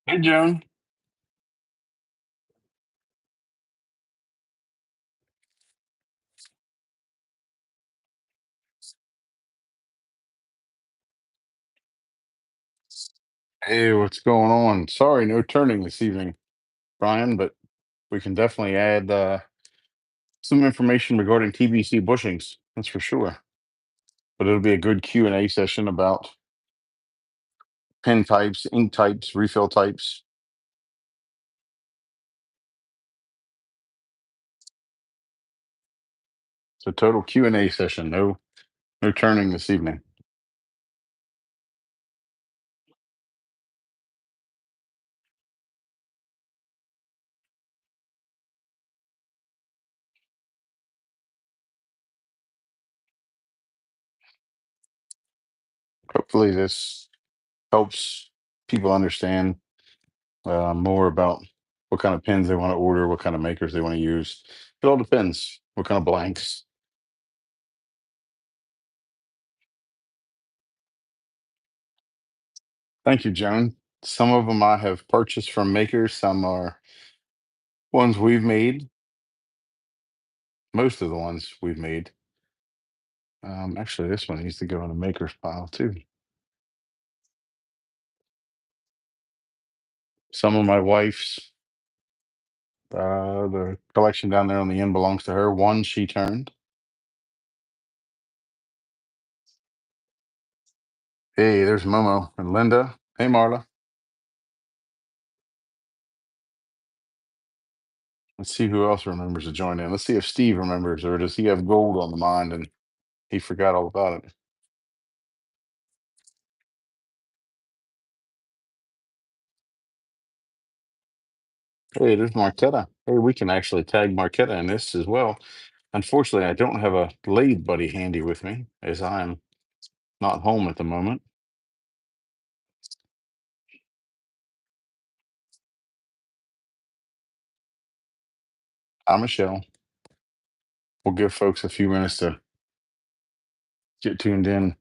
Hey, Joan. Hey, what's going on? Sorry, no turning this evening, Brian, but we can definitely add some information regarding TBC bushings. That's for sure. But it'll be a good Q&A session about pen types, ink types, refill types. It's a total Q&A session. No turning this evening. Hopefully, this helps people understand more about what kind of pens they want to order, what kind of makers they want to use. It all depends. What kind of blanks. Thank you, Joan. Some of them I have purchased from makers. Some are ones we've made. Most of the ones we've made. Actually, this one needs to go in the maker's pile too. Some of my wife's. The collection down there on the end belongs to her. One she turned. Hey, there's Momo and Linda. Hey, Marla. Let's see who else remembers to join in. Let's see if Steve remembers, or does he have gold on the mind and he forgot all about it. Hey, there's Marquetta. Hey, we can actually tag Marquetta in this as well. Unfortunately, I don't have a lathe buddy handy with me as I'm not home at the moment. Hi, Michelle. We'll give folks a few minutes to get tuned in.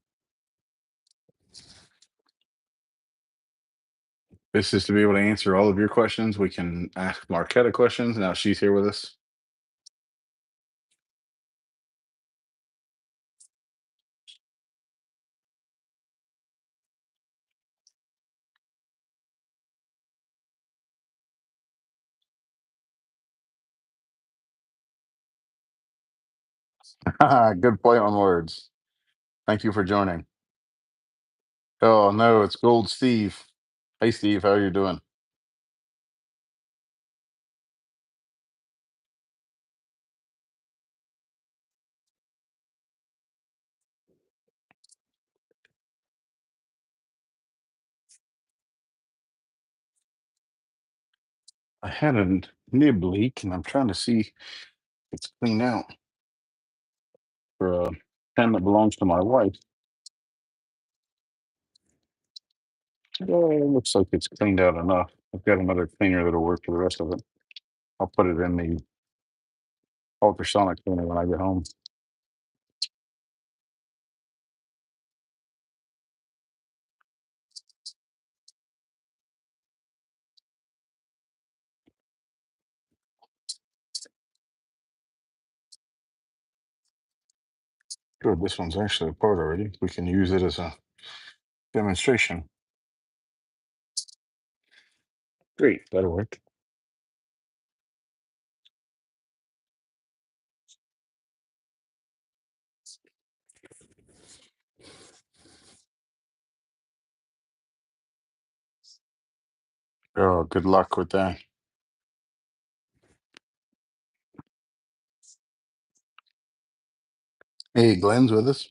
This is to be able to answer all of your questions. We can ask Marquetta questions. Now she's here with us. Good play on words. Thank you for joining. Oh no, it's Gold Steve. Hey Steve, how are you doing? I had a nib leak and I'm trying to see if it's cleaned out for a pen that belongs to my wife. Oh, it looks like it's cleaned out enough. I've got another cleaner that'll work for the rest of it. I'll put it in the ultrasonic cleaner when I get home. Good, this one's actually apart already. We can use it as a demonstration. Great, that'll work. Oh, good luck with that. Hey, Glenn's with us.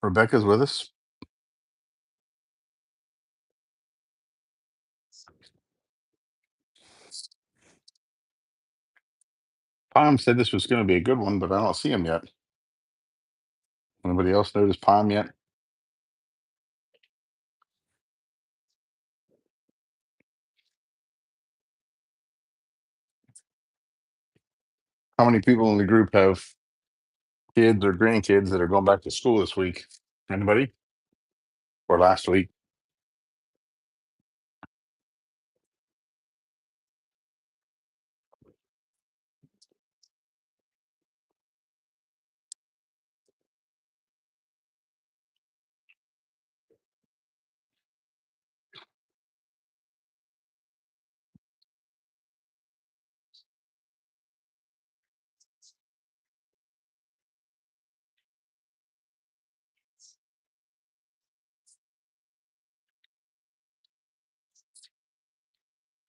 Rebecca's with us. Palm said this was going to be a good one, but I don't see him yet. Anybody else notice Palm yet? How many people in the group have kids or grandkids that are going back to school this week? Anybody? Or last week?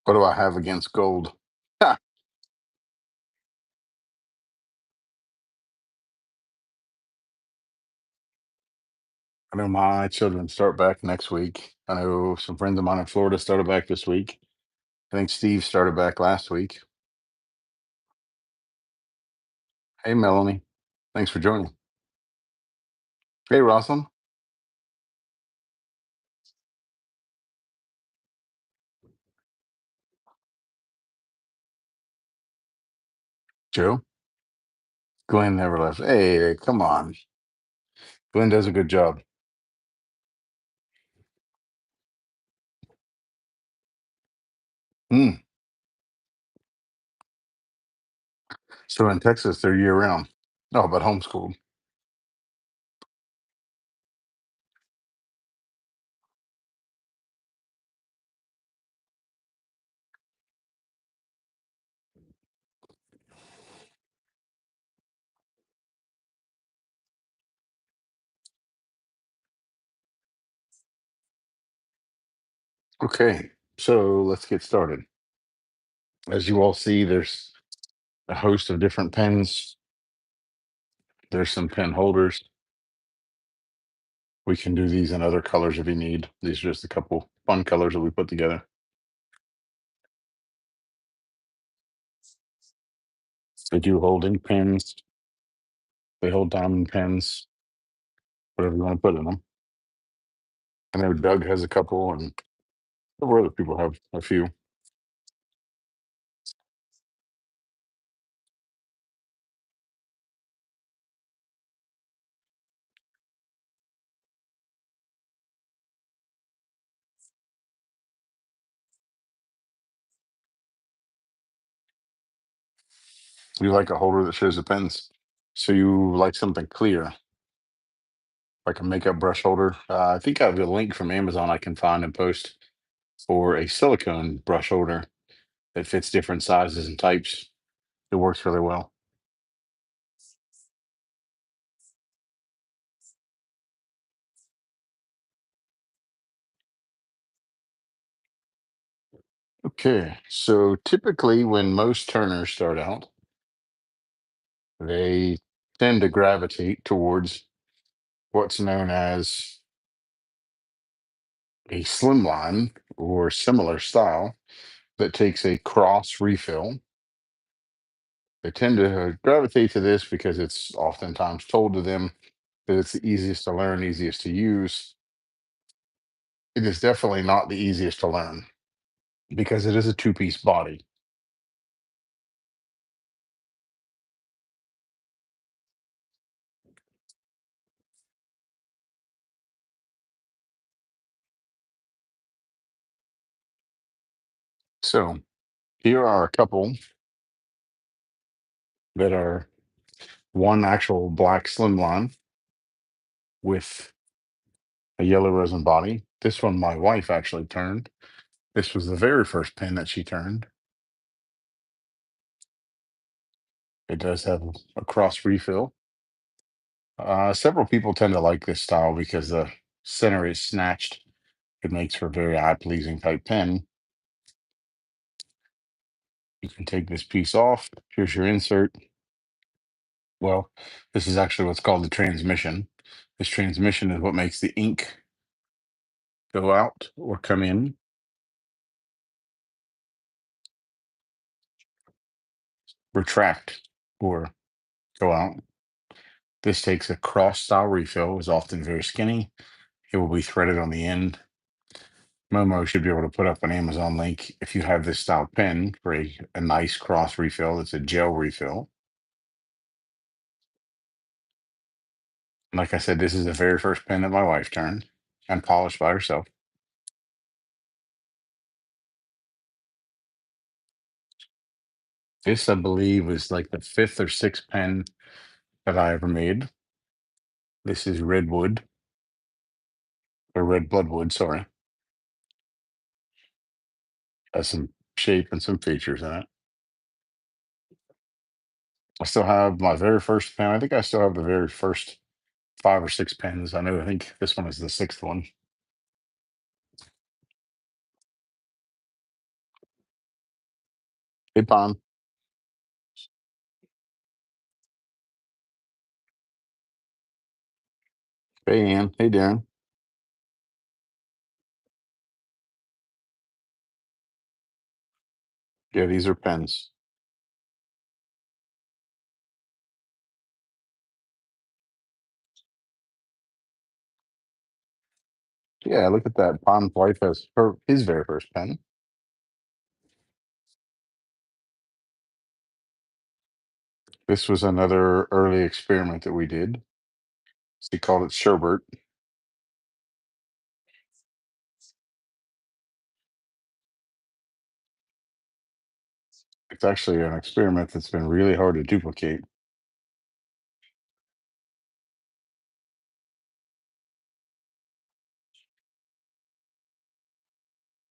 What do I have against gold? Ha! I know my children start back next week. I know some friends of mine in Florida started back this week. I think Steve started back last week. Hey, Melanie. Thanks for joining. Hey, Rosalind. Joe. Glenn never left. Hey, come on. Glenn does a good job. Hmm. So in Texas, they're year round. Oh, but homeschooled. Okay. So let's get started. As you all see, there's a host of different pens. There's some pen holders. We can do these in other colors if you need. These are just a couple fun colors that we put together. They do hold ink pens. They hold diamond pens, whatever you want to put in them. I know Doug has a couple, and several other people have a few. You like a holder that shows the pens. So you like something clear, like a makeup brush holder. I think I have a link from Amazon I can find and post for a silicone brush holder that fits different sizes and types. It works really well. Okay, so typically when most turners start out, they tend to gravitate towards what's known as a slimline or similar style that takes a cross refill. They tend to gravitate to this because it's oftentimes told to them that it's the easiest to learn, easiest to use. It is definitely not the easiest to learn because it is a two-piece body. So here are a couple that are one actual black slimline with a yellow resin body. This one my wife actually turned. This was the very first pen that she turned. It does have a cross refill. Several people tend to like this style because the center is snatched. It makes for a very eye-pleasing type pen. You can take this piece off. Here's your insert. Well, this is actually what's called the transmission. This transmission is what makes the ink go out or come in. Retract or go out. This takes a cross style refill, is often very skinny. It will be threaded on the end. Momo should be able to put up an Amazon link if you have this style pen for a nice cross refill. It's a gel refill. Like I said, this is the very first pen that my wife turned and polished by herself. This, I believe, was like the fifth or sixth pen that I ever made. This is redwood or red bloodwood, sorry. Has some shape and some features in it. I still have my very first pen. I think I still have the very first five or six pens. I think this one is the sixth one. Hey, Pon. Hey, Ann. Hey, Darren. Yeah, these are pens. Yeah, look at that. Pon's wife has his very first pen. This was another early experiment that we did. He called it Sherbert. It's actually an experiment that's been really hard to duplicate.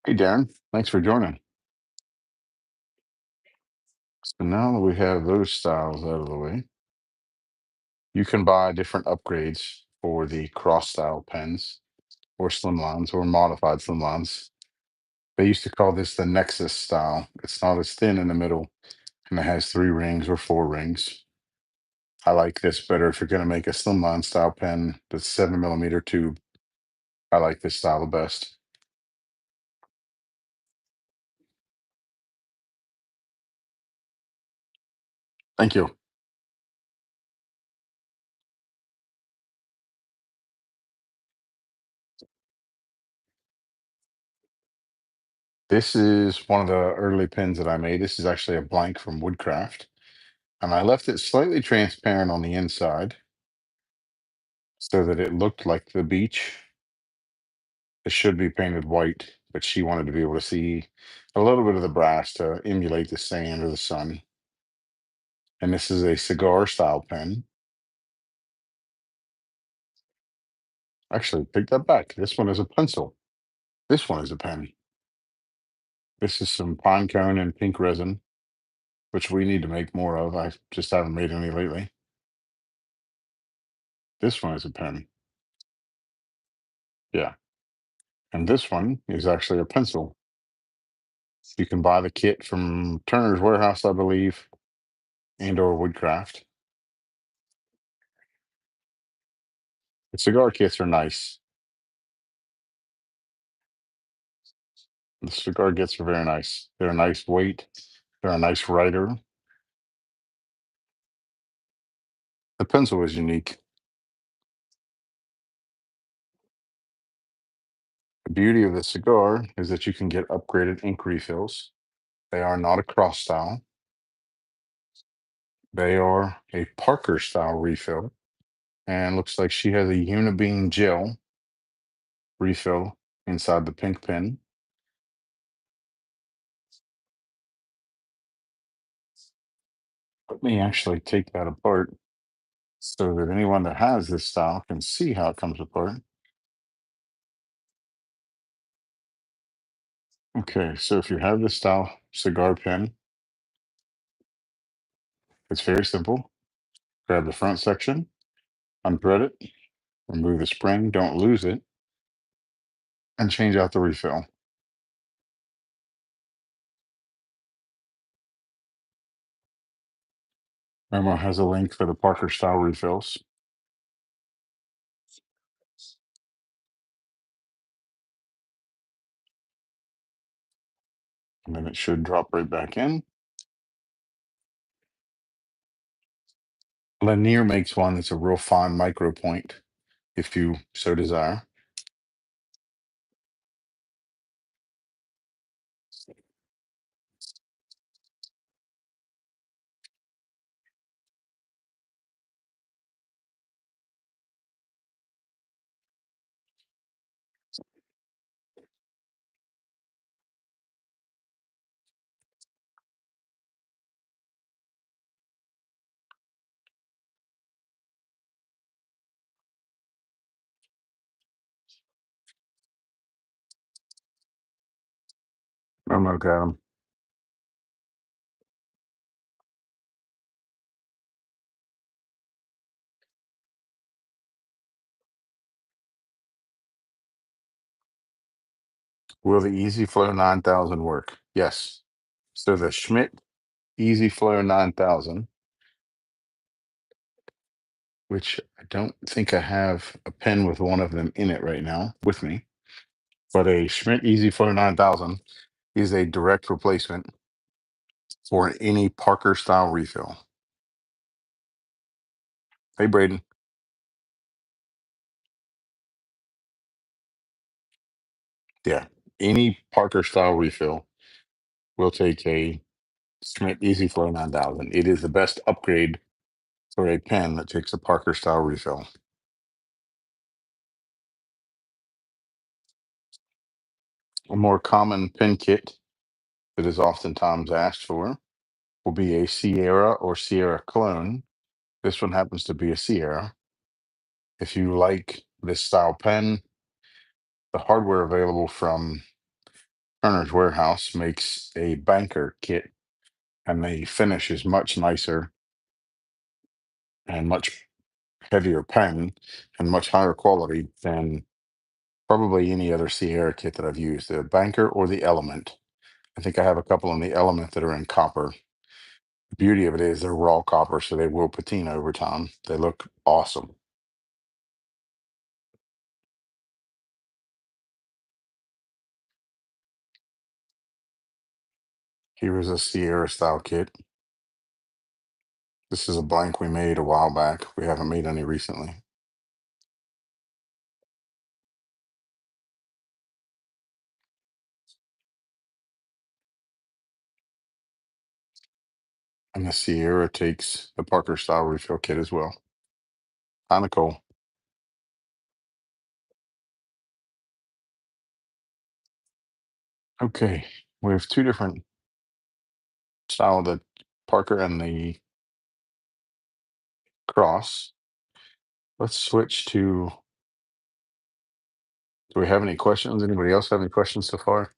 Hey, Darren. Thanks for joining. So now that we have those styles out of the way, you can buy different upgrades for the cross style pens or slimlines or modified slimlines. They used to call this the Nexus style. It's not as thin in the middle and it has 3 rings or 4 rings. I like this better if you're going to make a slimline style pen that's 7 millimeter tube. I like this style the best. Thank you. This is one of the early pens that I made. This is actually a blank from Woodcraft, and I left it slightly transparent on the inside so that it looked like the beach. It should be painted white, but she wanted to be able to see a little bit of the brass to emulate the sand or the sun. And this is a cigar style pen. Actually, take that back. This one is a pencil. This one is a pen. This is some pine cone and pink resin, which we need to make more of. I just haven't made any lately. This one is a pen. Yeah. And this one is actually a pencil. You can buy the kit from Turner's Warehouse, I believe, and or Woodcraft. The cigar kits are nice. The cigar kits are very nice. They're a nice weight. They're a nice writer. The pencil is unique. The beauty of the cigar is that you can get upgraded ink refills. They are not a cross style. They are a Parker style refill. And looks like she has a Unibeam gel refill inside the pink pen. Let me actually take that apart so that anyone that has this style can see how it comes apart. Okay, so if you have this style cigar pen, it's very simple. Grab the front section, unthread it, remove the spring, don't lose it, and change out the refill. Memo has a link for the Parker style refills. And then it should drop right back in. Lanier makes one that's a real fine micro point, if you so desire. Memo got 'em. Will the Easy Flow 9000 work? Yes. So the Schmidt Easy Flow 9000, which I don't think I have a pen with one of them in it right now with me. But a Schmidt Easy Flow 9000 is a direct replacement for any Parker style refill. Hey, Braden. Yeah, any Parker style refill will take a Schmidt Easy Flow 9000. It is the best upgrade for a pen that takes a Parker style refill. A more common pen kit that is oftentimes asked for will be a Sierra or Sierra clone. This one happens to be a Sierra. If you like this style pen, the hardware available from Turner's Warehouse makes a banker kit, and the finish is much nicer and much heavier pen and much higher quality than probably any other Sierra kit that I've used, the banker or the element. I think I have a couple in the element that are in copper. The beauty of it is they're raw copper, so they will patina over time. They look awesome. Here is a Sierra style kit. This is a blank we made a while back. We haven't made any recently. And the Sierra takes the Parker style refill kit as well. Kind of cool. Okay, we have two different style, the Parker and the Cross. Let's switch to, do we have any questions? Anybody else have any questions so far?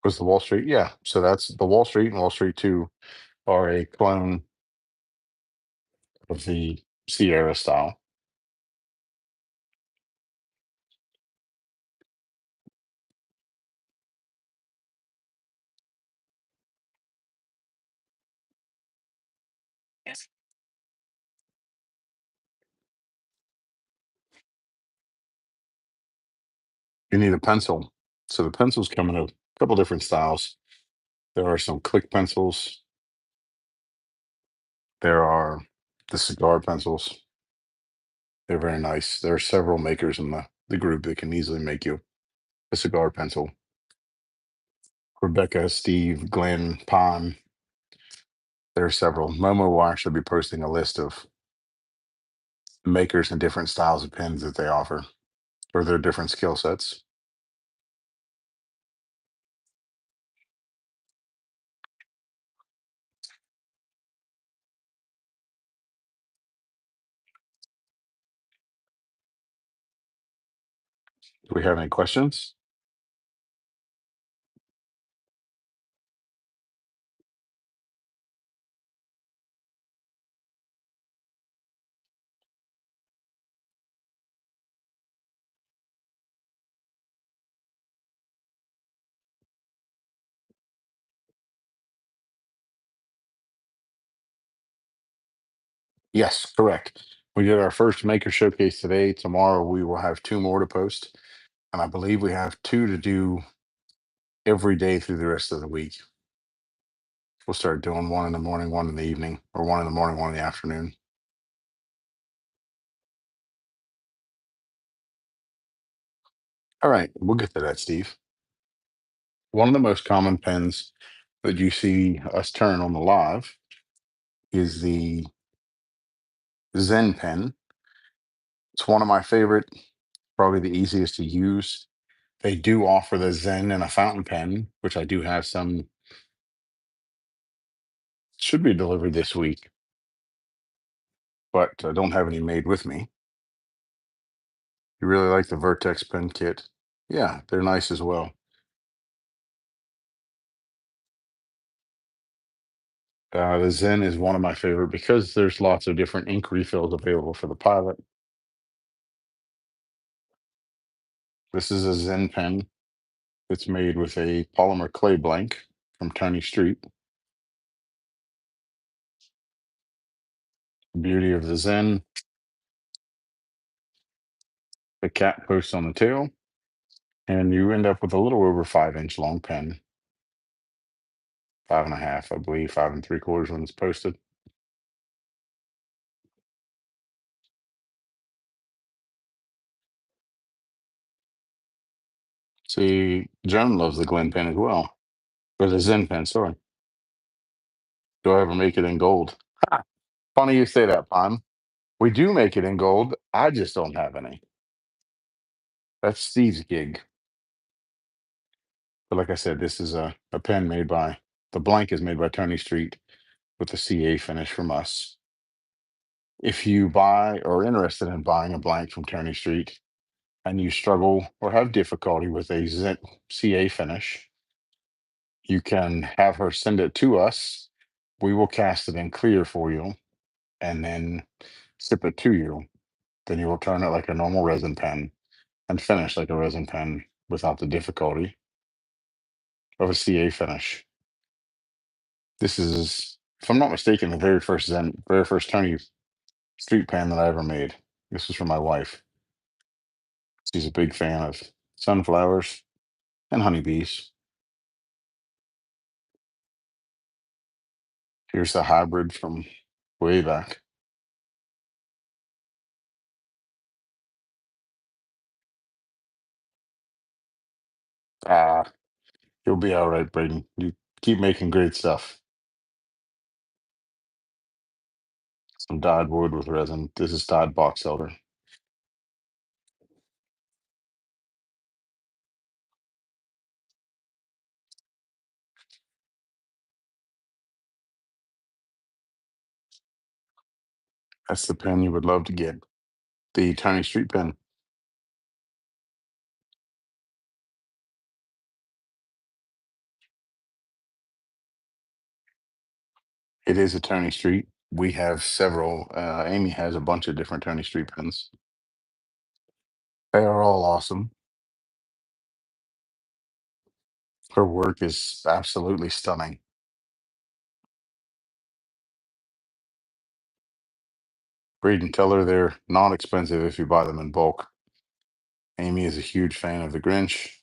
Was the Wall Street? Yeah. So that's the Wall Street and Wall Street 2 are a clone of the Sierra style. You need a pencil. So the pencils come in a couple different styles. There are some click pencils. There are the cigar pencils. They're very nice. There are several makers in the group that can easily make you a cigar pencil. Rebecca, Steve, Glenn, Pon. There are several. Momo will actually be posting a list of makers and different styles of pens that they offer or their different skill sets. Do we have any questions? Yes, correct. We did our first maker showcase today. Tomorrow we will have two more to post. And I believe we have two to do every day through the rest of the week. We'll start doing one in the morning, one in the evening, or one in the morning, one in the afternoon. All right, we'll get to that, Steve. One of the most common pens that you see us turn on the live is the Zen pen. It's one of my favorite, probably the easiest to use. They do offer the Zen and a fountain pen, which I do have some, should be delivered this week, but I don't have any made with me. You really like the Vertex pen kit? Yeah, they're nice as well. The Zen is one of my favorite because there's lots of different ink refills available for the pilot. This is a Zen pen. It's made with a polymer clay blank from Turney Street. The beauty of the Zen, the cap posts on the tail, and you end up with a little over 5-inch long pen, 5.5, I believe, 5 3/4 when it's posted. See, Joan loves the Glen pen as well, or the Zen pen. Sorry. Do I ever make it in gold? Ha! Funny you say that, Pon. We do make it in gold. I just don't have any. That's Steve's gig. But like I said, this is a pen made by the blank is made by Tony Street with the CA finish from us. If you buy or are interested in buying a blank from Tony Street and you struggle or have difficulty with a CA finish, you can have her send it to us. We will cast it in clear for you and then ship it to you. Then you will turn it like a normal resin pen and finish like a resin pen without the difficulty of a CA finish. This is, if I'm not mistaken, the very first Tony Street pen that I ever made. This was for my wife. She's a big fan of sunflowers and honeybees. Here's the hybrid from way back. Ah, you'll be all right, Braden. You keep making great stuff. Some dyed wood with resin. This is dyed box elder. That's the pen you would love to get. The Tiny Street pen. It is a Tony Street. We have several. Amy has a bunch of different Tony Street pens. They are all awesome. Her work is absolutely stunning. Braden, tell her they're not expensive if you buy them in bulk. Amy is a huge fan of the Grinch.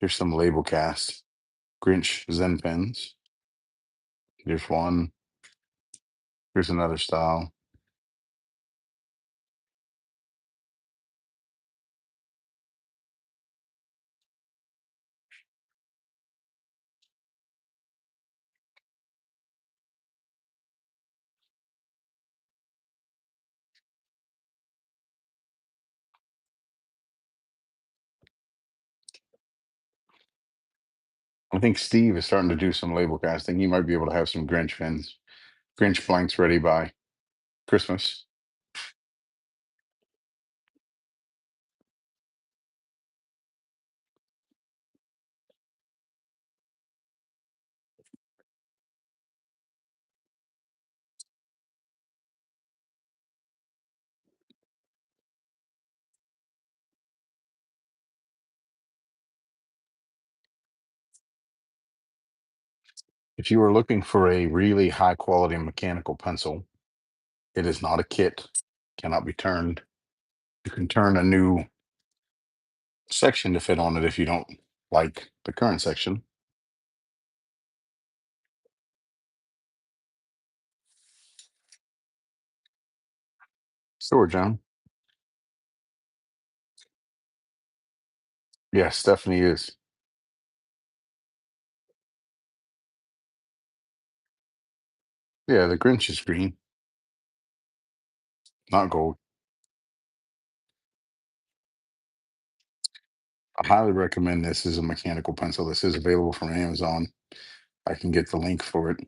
Here's some label cast Grinch Zen pens. Here's one. Here's another style. I think Steve is starting to do some label casting. He might be able to have some Grinch pens, Grinch blanks ready by Christmas. If you are looking for a really high quality mechanical pencil, it is not a kit, cannot be turned. You can turn a new section to fit on it if you don't like the current section. Sure, John. Yes, Stephanie is. Yeah, the Grinch is green, not gold. I highly recommend this as a mechanical pencil. This is available from Amazon. I can get the link for it.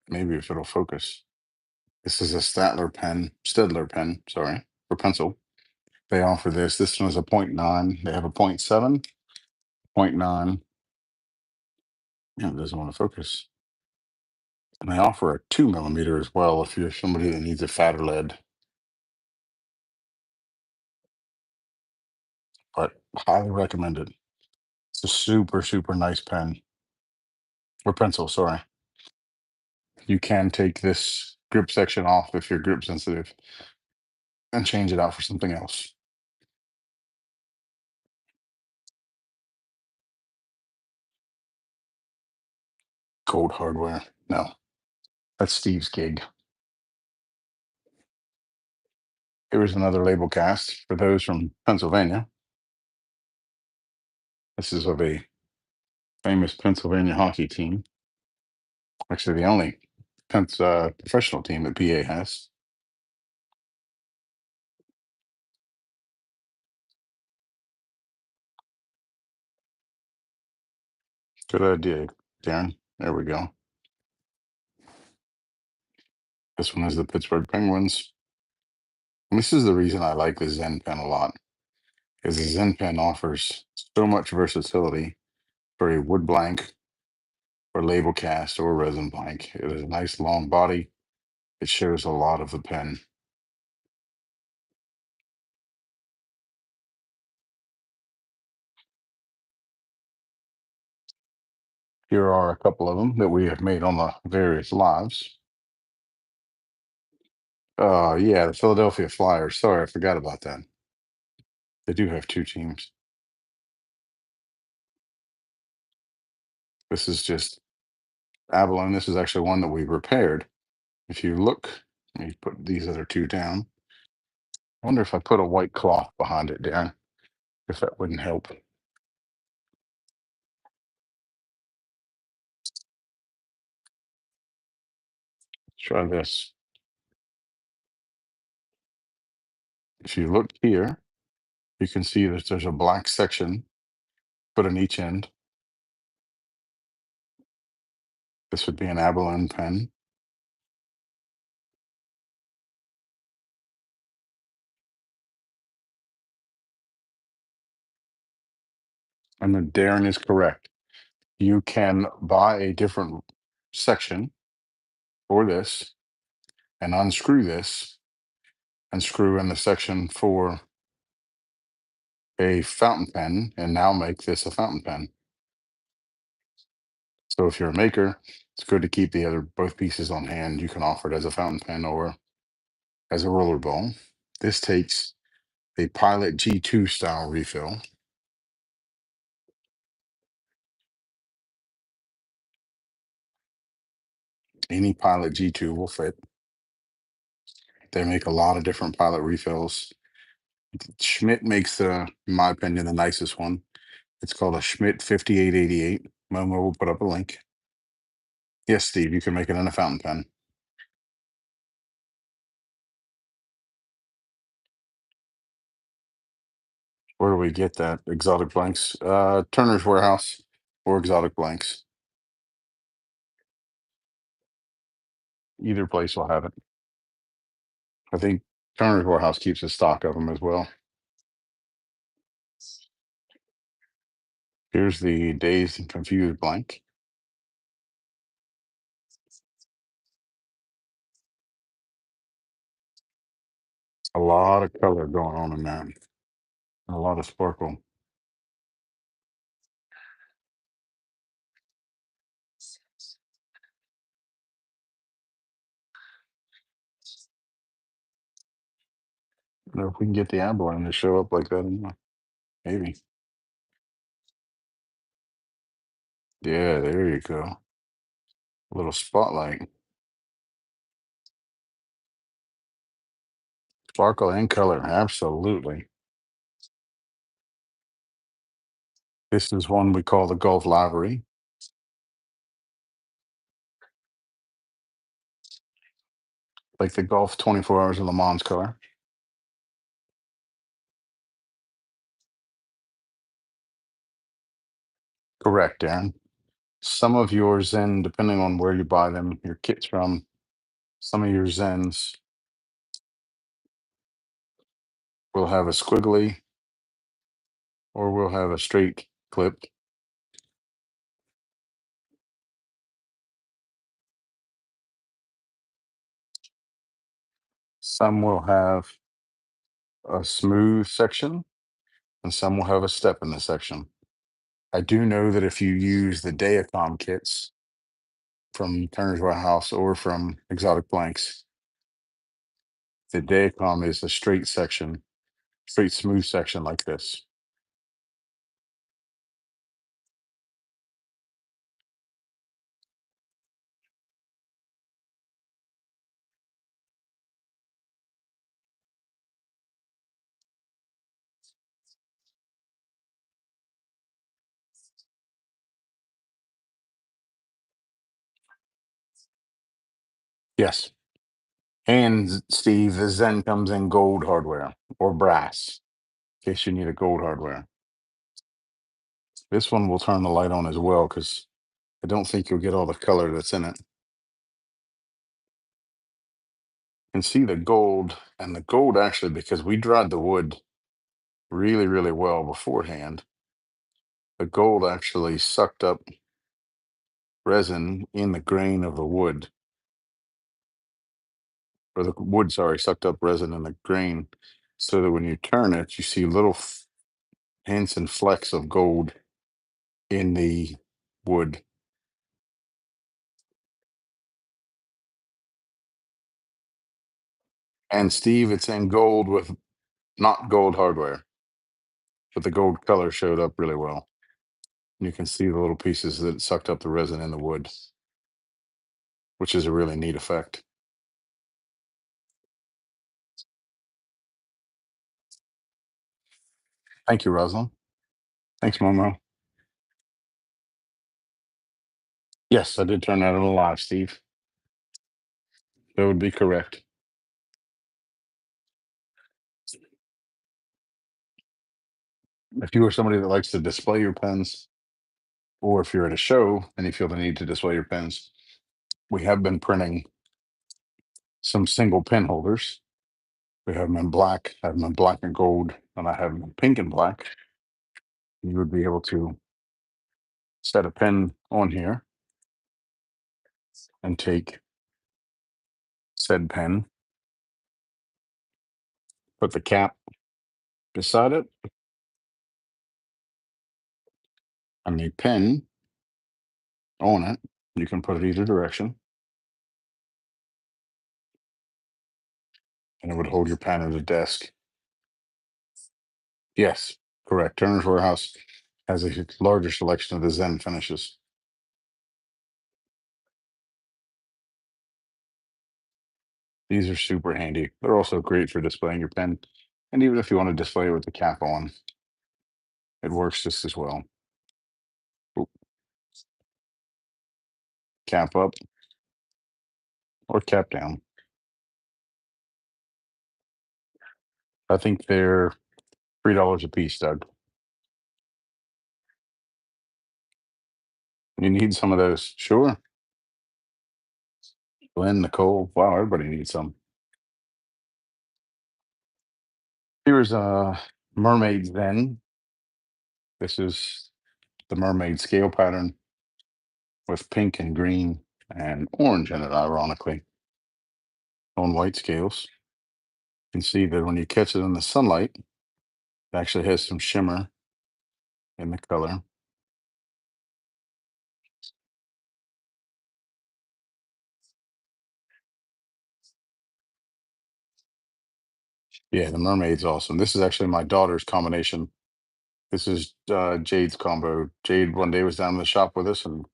Maybe if it'll focus. This is a Stedler pen, sorry, for pencil. They offer this. This one is a .9. They have a .7, .9. Yeah, it doesn't want to focus. And they offer a 2 millimeter as well if you're somebody that needs a fatter lead. Highly recommended. It's a super, super nice pen or pencil, sorry. You can take this grip section off if you're grip sensitive and change it out for something else. Gold hardware. No, that's Steve's gig. Here's another label cast for those from Pennsylvania. This is of a famous Pennsylvania hockey team. Actually, the only professional team that PA has. Good idea, Darren. There we go. This one is the Pittsburgh Penguins. And this is the reason I like the Zen pen a lot, is the Zen pen offers so much versatility for a wood blank or label cast or resin blank. It is a nice long body. It shows a lot of the pen. Here are a couple of them that we have made on the various lives. Yeah, the Philadelphia Flyers. Sorry, I forgot about that. They do have two teams. This is just abalone. This is actually one that we repaired. If you look, let me put these other two down. I wonder if I put a white cloth behind it, Darren, if that wouldn't help. Try this. If you look here, you can see that there's a black section put on each end. This would be an abalone pen. And then Darren is correct. You can buy a different section for this and unscrew this and screw in the section for a fountain pen and now make this a fountain pen. So if you're a maker, it's good to keep the other both pieces on hand. You can offer it as a fountain pen or as a roller ball. This takes a Pilot G2 style refill. Any Pilot G2 will fit. They make a lot of different Pilot refills. Schmidt makes in my opinion, the nicest one. It's called a Schmidt 5888. Momo will put up a link. Yes, Steve, you can make it in a fountain pen. Where do we get that? Exotic blanks. Turner's Warehouse or Exotic Blanks. Either place will have it. I think Turner's Warehouse keeps a stock of them as well. Here's the Dazed and Confused blank. A lot of color going on in that. And a lot of sparkle. I don't know if we can get the abalone to show up like that anymore. Maybe. Yeah, there you go. A little spotlight. Sparkle and color. Absolutely. This is one we call the Gulf Livery. Like the Gulf 24 Hours of Le Mans car. Correct, Darren. Some of your Zen, depending on where you buy them, your kits from, some of your Zens will have a squiggly or will have a straight clip. Some will have a smooth section and some will have a step in the section. I do know that if you use the Dayacom kits from Turner's Warehouse or from Exotic Blanks, the Dayacom is a straight section, straight smooth section like this. Yes. And Steve, the Zen comes in gold hardware or brass, in case you need a gold hardware. This one will turn the light on as well because I don't think you'll get all the color that's in it. You can see the gold, and the gold actually, because we dried the wood really, really well beforehand, the gold actually sucked up resin in the grain of the wood, or the wood, sorry, sucked up resin in the grain, so that when you turn it, you see little hints and flecks of gold in the wood. And Steve, it's in gold with not gold hardware, but the gold color showed up really well. You can see the little pieces that it sucked up the resin in the wood, which is a really neat effect. Thank you, Rosalind. Thanks, Momo. Yes, I did turn that on live, Steve. That would be correct. If you are somebody that likes to display your pens, or if you're at a show and you feel the need to display your pens, we have been printing some single pen holders. We have them in black, I have them in black and gold, and I have them in pink and black. You would be able to set a pen on here and take said pen, put the cap beside it, and the pen on it. You can put it either direction, and it would hold your pen at a desk. Yes, correct. Turner's Warehouse has a larger selection of the Zen finishes. These are super handy. They're also great for displaying your pen. And even if you want to display it with the cap on, it works just as well. Oop, cap up or cap down. I think they're $3 a piece, Doug. You need some of those. Sure. Glenn, Nicole. Wow, everybody needs some. Here's a mermaid Zen. This is the mermaid scale pattern with pink and green and orange in it, ironically, on white scales. You can see that when you catch it in the sunlight, it actually has some shimmer in the color. Yeah, the mermaid's awesome. This is actually my daughter's combination. This is Jade's combo. Jade one day was down in the shop with us and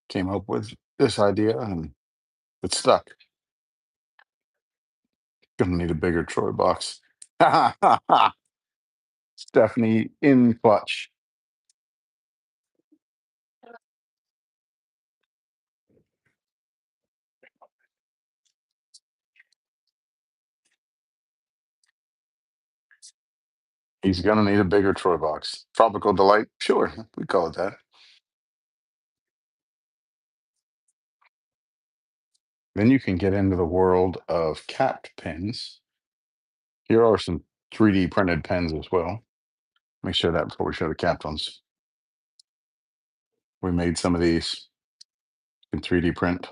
came up with this idea, and it stuck. Gonna need a bigger Troy box. Stephanie in clutch. He's gonna need a bigger Troy box. Tropical Delight, sure, we call it that. Then you can get into the world of capped pens. Here are some 3D printed pens as well. Let me show that before we show the capped ones. We made some of these in 3D print.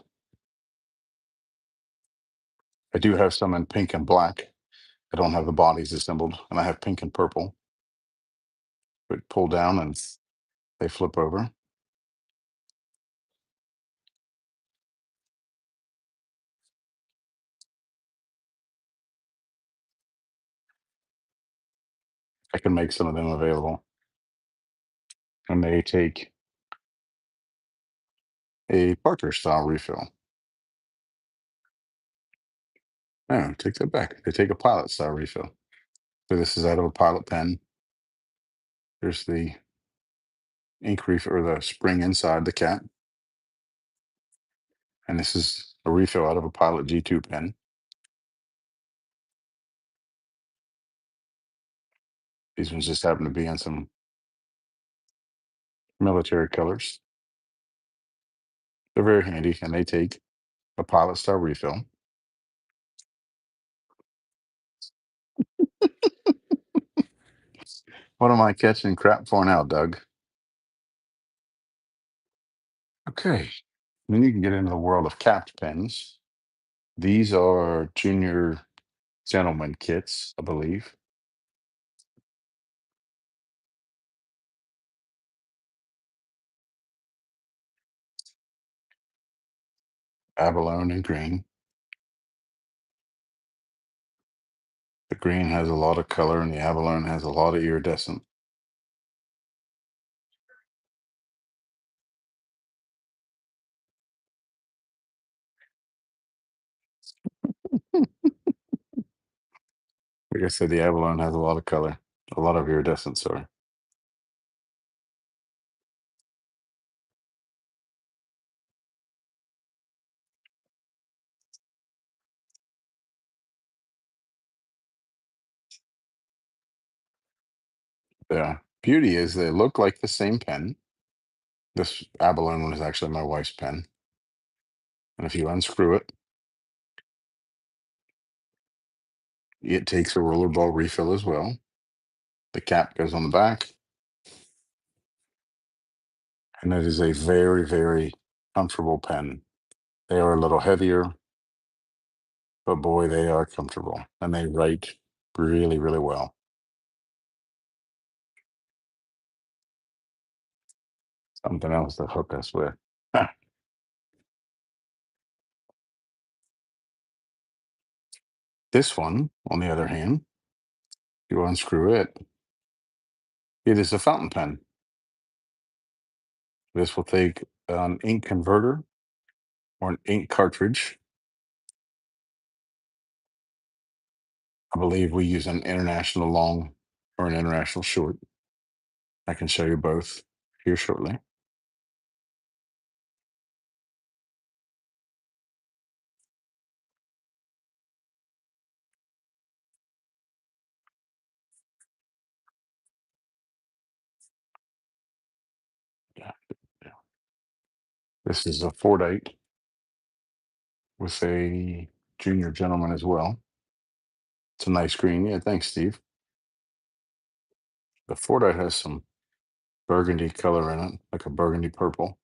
I do have some in pink and black. I don't have the bodies assembled, and I have pink and purple. but pull down and they flip over. I can make some of them available. And they take a Parker style refill. No, take that back. They take a pilot style refill. So this is out of a pilot pen. There's the ink refill or the spring inside the cap. And this is a refill out of a pilot G2 pen. These ones just happen to be in some military colors. They're very handy and they take a pilot style refill. What am I catching crap for now, Doug? Okay. Then you can get into the world of capped pens. These are junior gentleman kits, I believe. Abalone and green. The green has a lot of color and the abalone has a lot of iridescent. Like I said, the abalone has a lot of color, a lot of iridescent, sorry. The beauty is they look like the same pen. This abalone one is actually my wife's pen. And if you unscrew it, it takes a rollerball refill as well. The cap goes on the back, and it is a very, very comfortable pen. They are a little heavier, but boy, they are comfortable and they write really, really well. Something else to hook us with. This one, on the other hand, you unscrew it, it is a fountain pen. This will take an ink converter or an ink cartridge. I believe we use an international long or an international short. I can show you both here shortly. Yeah, yeah. This is a Fordite with a junior gentleman as well. It's a nice green. Yeah, thanks, Steve. The Fordite has some burgundy color in it, like a burgundy purple.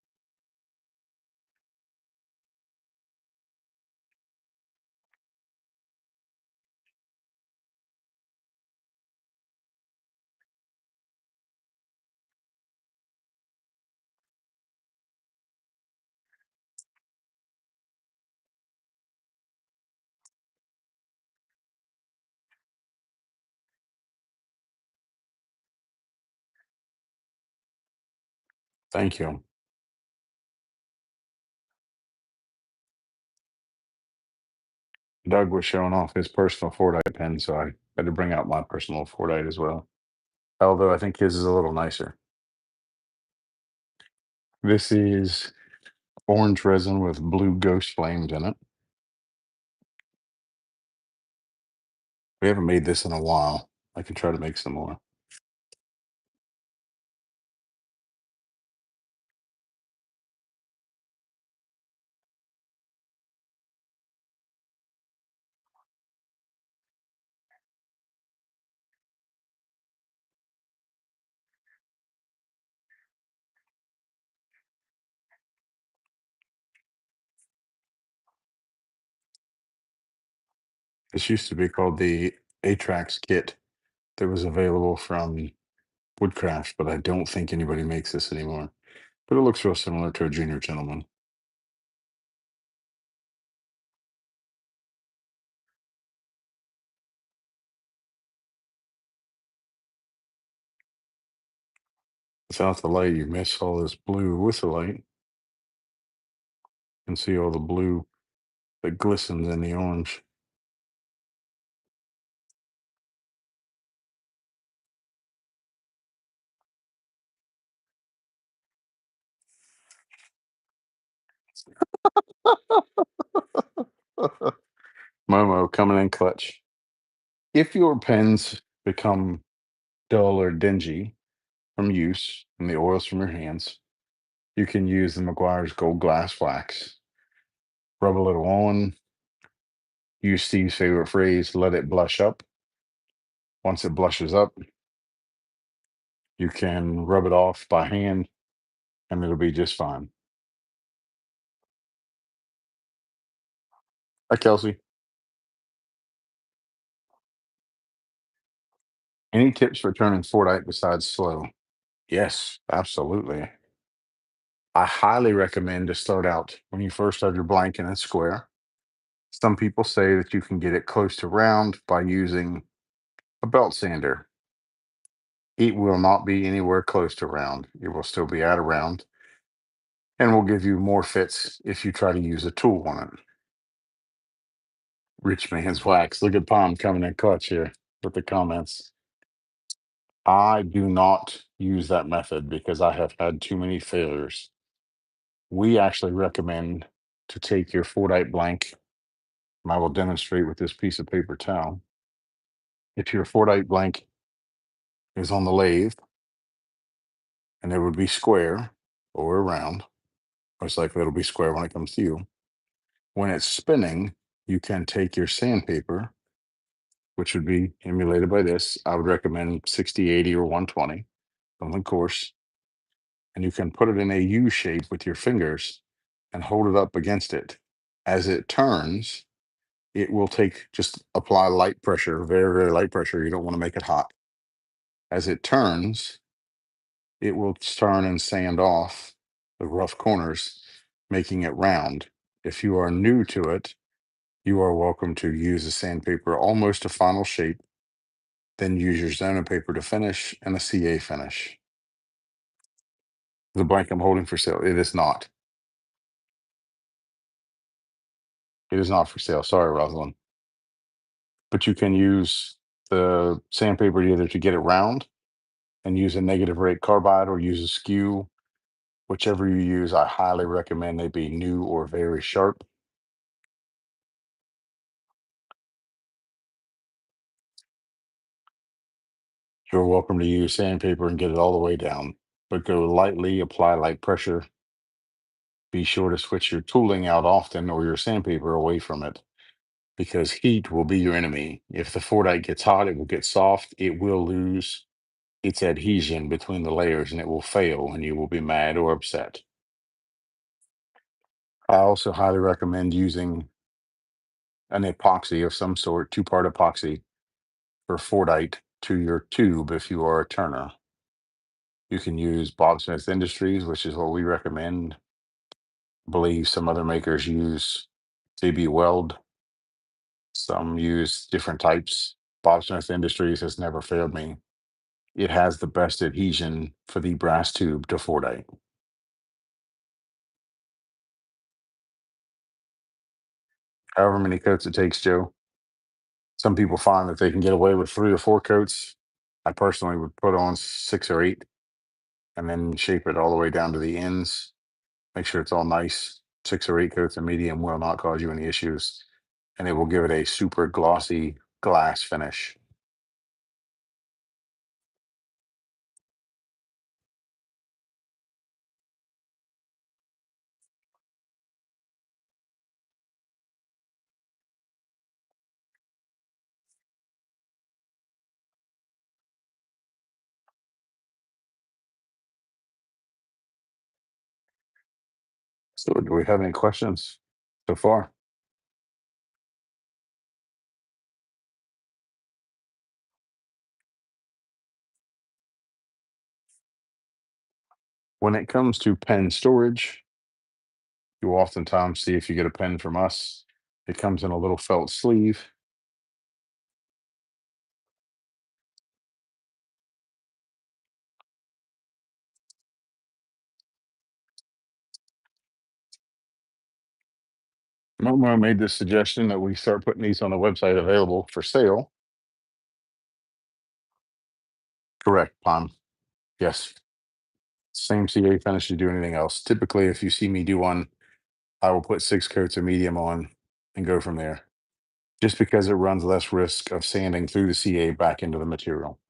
Thank you. Doug was showing off his personal Fordite pen, so I had to bring out my personal Fordite as well. Although I think his is a little nicer. This is orange resin with blue ghost flames in it. We haven't made this in a while. I can try to make some more. This used to be called the Atrax kit that was available from Woodcraft, but I don't think anybody makes this anymore. But it looks real similar to a junior gentleman. Without the light, you miss all this blue. With the light, you can see all the blue that glistens in the orange. Momo coming in clutch. If your pens become dull or dingy from use and the oils from your hands, you can use the McGuire's Gold Glass Wax. Rub a little on, use Steve's favorite phrase, let it blush up. Once it blushes up, you can rub it off by hand and it'll be just fine. Hi, Kelsey. Any tips for turning Fordite besides slow? Yes, absolutely. I highly recommend to start out when you first start your blank in a square. Some people say that you can get it close to round by using a belt sander. It will not be anywhere close to round. It will still be at a round and will give you more fits if you try to use a tool on it. Rich man's wax. Look at Palm coming in clutch here with the comments. I do not use that method because I have had too many failures. We actually recommend to take your Fordite blank, and I will demonstrate with this piece of paper towel. If your Fordite blank is on the lathe and it would be square or round, most likely it'll be square when it comes to you. When it's spinning, you can take your sandpaper, which would be emulated by this. I would recommend 60, 80, or 120, something coarse. And you can put it in a U shape with your fingers and hold it up against it. As it turns, it will take, just apply light pressure, very, very light pressure. You don't want to make it hot. As it turns, it will turn and sand off the rough corners, making it round. If you are new to it, you are welcome to use a sandpaper almost to final shape, then use your Zona paper to finish and a CA finish. The blank I'm holding for sale, it is not. It is not for sale. Sorry, Rosalind. But you can use the sandpaper either to get it round and use a negative rate carbide or use a skew. Whichever you use, I highly recommend they be new or very sharp. You're welcome to use sandpaper and get it all the way down, but go lightly, apply light pressure. Be sure to switch your tooling out often or your sandpaper away from it because heat will be your enemy. If the Fordite gets hot, it will get soft. It will lose its adhesion between the layers and it will fail and you will be mad or upset. I also highly recommend using an epoxy of some sort, two-part epoxy for Fordite to your tube if you are a turner. You can use Bob Smith Industries, which is what we recommend. I believe some other makers use CB Weld. Some use different types. Bob Smith Industries has never failed me. It has the best adhesion for the brass tube to Fordite. However many coats it takes, Joe. Some people find that they can get away with 3 or 4 coats. I personally would put on 6 or 8 and then shape it all the way down to the ends. Make sure it's all nice. 6 or 8 coats of medium will not cause you any issues, and it will give it a super glossy glass finish. So, do we have any questions so far? When it comes to pen storage, you oftentimes see if you get a pen from us, it comes in a little felt sleeve. Momo made this suggestion that we start putting these on the website available for sale. Correct, Pom. Yes. Same CA finish you do anything else. Typically, if you see me do one, I will put 6 coats of medium on and go from there, just because it runs less risk of sanding through the CA back into the material.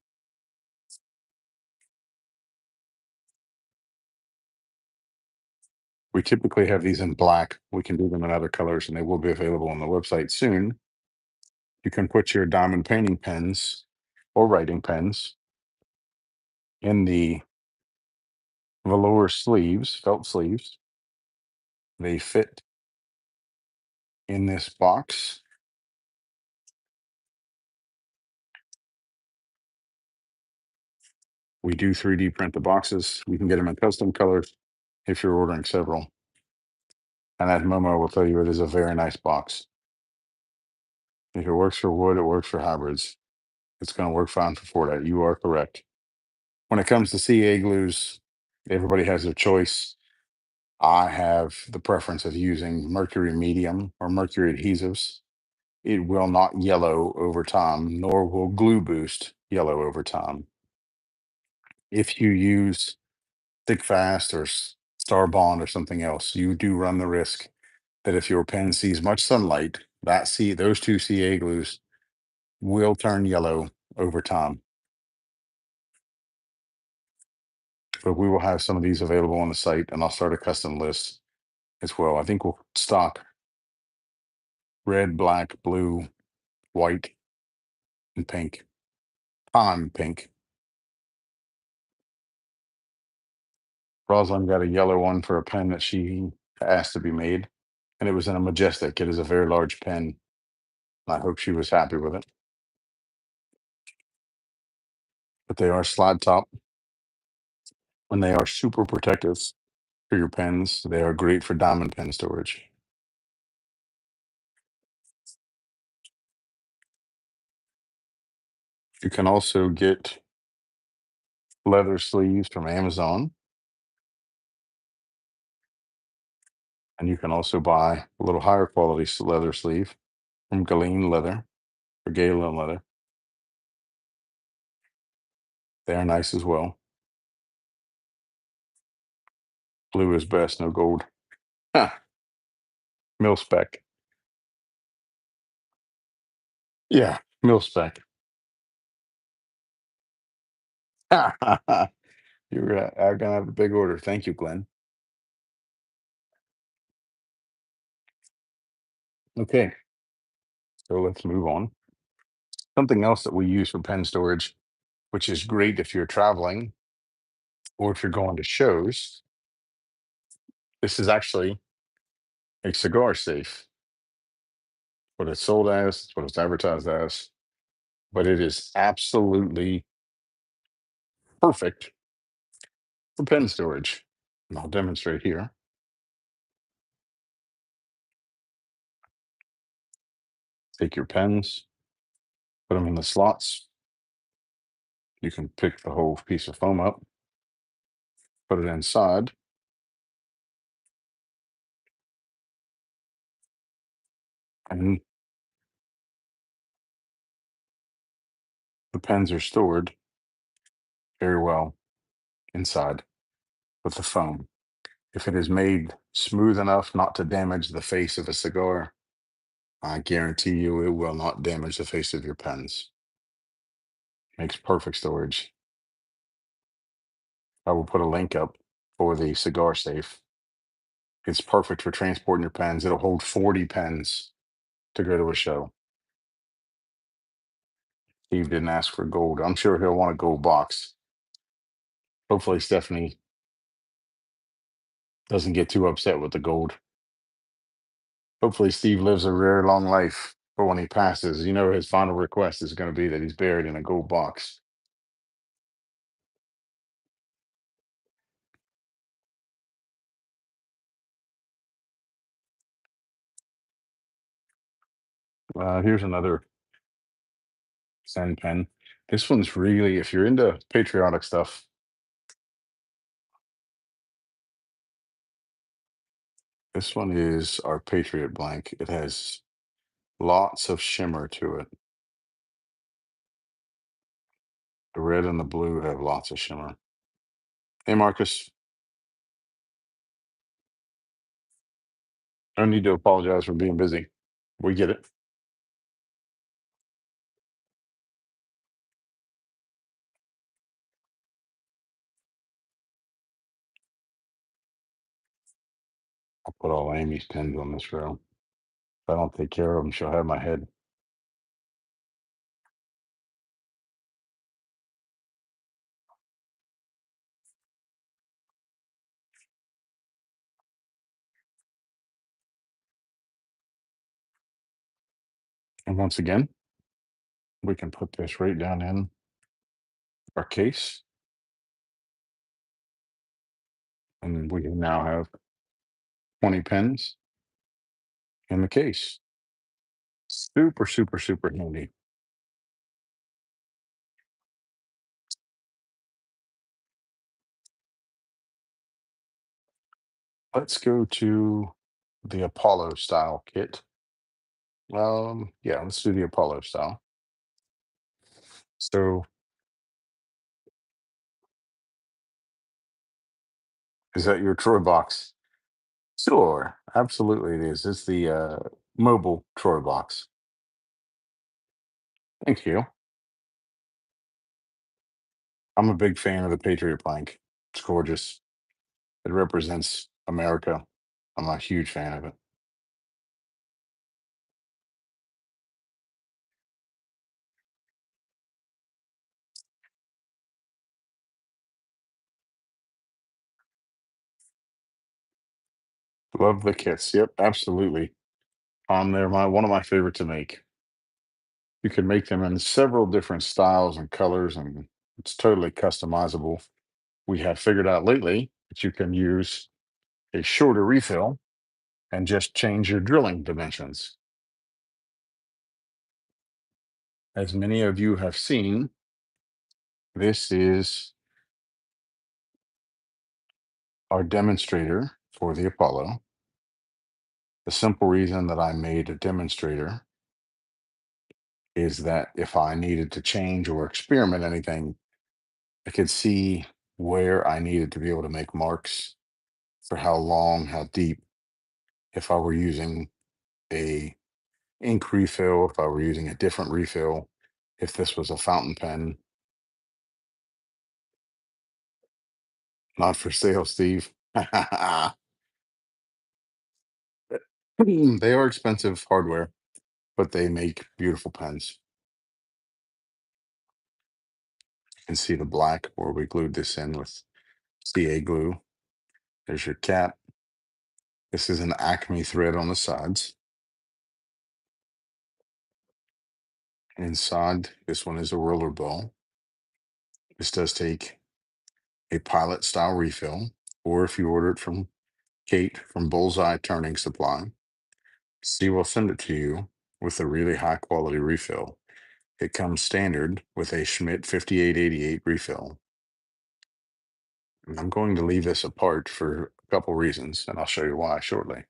We typically have these in black. We can do them in other colors, and they will be available on the website soon. You can put your diamond painting pens or writing pens in the velour sleeves, felt sleeves. They fit in this box. We do 3D print the boxes. We can get them in custom colors if you're ordering several. And as Momo will tell you, it is a very nice box. If it works for wood, it works for hybrids. It's going to work fine for Fortnite. You are correct. When it comes to CA glues, everybody has their choice. I have the preference of using mercury medium or mercury adhesives. It will not yellow over time, nor will glue boost yellow over time. If you use stick fast or star bond or something else, you do run the risk that if your pen sees much sunlight, those two CA glues will turn yellow over time. But we will have some of these available on the site, and I'll start a custom list as well. I think we'll stock red, black, blue, white, and pink. Pond pink. Rosalind got a yellow one for a pen that she asked to be made, and it was in a majestic. It is a very large pen. I hope she was happy with it. But they are slide top, and they are super protective for your pens. They are great for diamond pen storage. You can also get leather sleeves from Amazon, and you can also buy a little higher quality leather sleeve from Galeen Leather or Galen Leather. They are nice as well. Blue is best, no gold. Huh, mil spec. Yeah, mil spec. You're gonna have a big order. Thank you, Glenn. Okay, so let's move on. Something else that we use for pen storage, which is great if you're traveling or if you're going to shows. This is actually a cigar safe. What it's sold as, what it's advertised as, but it is absolutely perfect for pen storage. And I'll demonstrate here. Take your pens, put them in the slots. You can pick the whole piece of foam up, put it inside, and the pens are stored very well inside with the foam. If it is made smooth enough not to damage the face of a cigar, I guarantee you it will not damage the face of your pens. Makes perfect storage. I will put a link up for the cigar safe. It's perfect for transporting your pens. It'll hold 40 pens to go to a show. Steve didn't ask for gold. I'm sure he'll want a gold box. Hopefully, Stephanie doesn't get too upset with the gold. Hopefully, Steve lives a very long life. But when he passes, his final request is going to be that he's buried in a gold box. Here's another Zen pen. This one's really, if you're into patriotic stuff, this one is our Patriot blank. It has lots of shimmer to it. The red and the blue have lots of shimmer. Hey, Marcus, no need to apologize for being busy. We get it. I'll put all Amy's pens on this row. If I don't take care of them, she'll have my head. And once again, we can put this right down in our case. And we now have 20 pens in the case. Super, super, super handy. Let's go to the Apollo style kit. Yeah, let's do the Apollo style. So, is that your Troy box? Sure, absolutely it is. It's the mobile Troy box. Thank you. I'm a big fan of the Patriot plank. It's gorgeous. It represents America. I'm a huge fan of it. Love the kits. Yep, absolutely. They're one of my favorite to make. You can make them in several different styles and colors, and it's totally customizable. We have figured out lately that you can use a shorter refill and just change your drilling dimensions. As many of you have seen, this is our demonstrator for the Apollo. The simple reason that I made a demonstrator is that if I needed to change or experiment anything, I could see where I needed to be able to make marks for how long, how deep, if I were using a ink refill, if I were using a different refill, if this was a fountain pen. Not for sale, Steve. They are expensive hardware, but they make beautiful pens. You can see the black where we glued this in with CA glue. There's your cap. This is an Acme thread on the sides. Inside, this one is a roller ball. This does take a pilot style refill, or if you order it from Kate from Bullseye Turning Supply, she will send it to you with a really high quality refill. It comes standard with a Schmidt 5888 refill. And I'm going to leave this apart for a couple reasons, and I'll show you why shortly.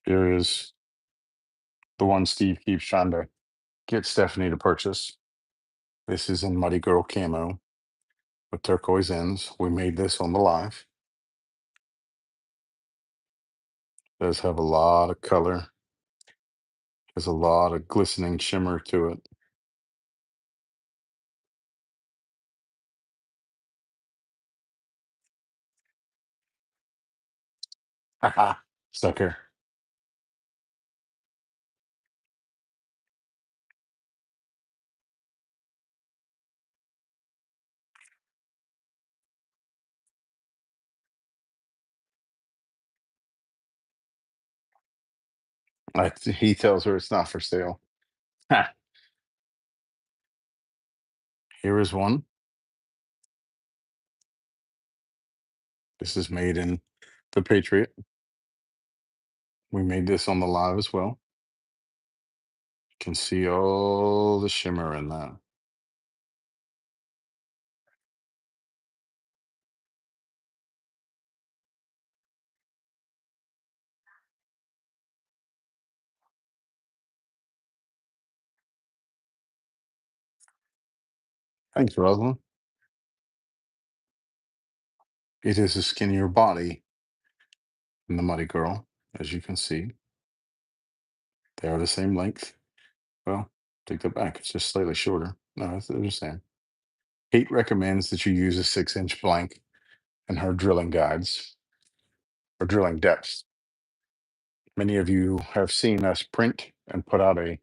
Here is the one Steve keeps trying to get Stephanie to purchase. This is in Muddy Girl camo with turquoise ends. We made this on the live. Does have a lot of color. There's a lot of glistening shimmer to it. Haha, sucker. He tells her it's not for sale. Ha, here is one. This is made in the Patriot. We made this on the live as well. You can see all the shimmer in that. Thanks, Rosalind. It is a skinnier body than the Muddy Girl, as you can see. They are the same length. Well, take that back. It's just slightly shorter. No, they're the same. Kate recommends that you use a 6-inch blank in her drilling guides or drilling depths. Many of you have seen us print and put out a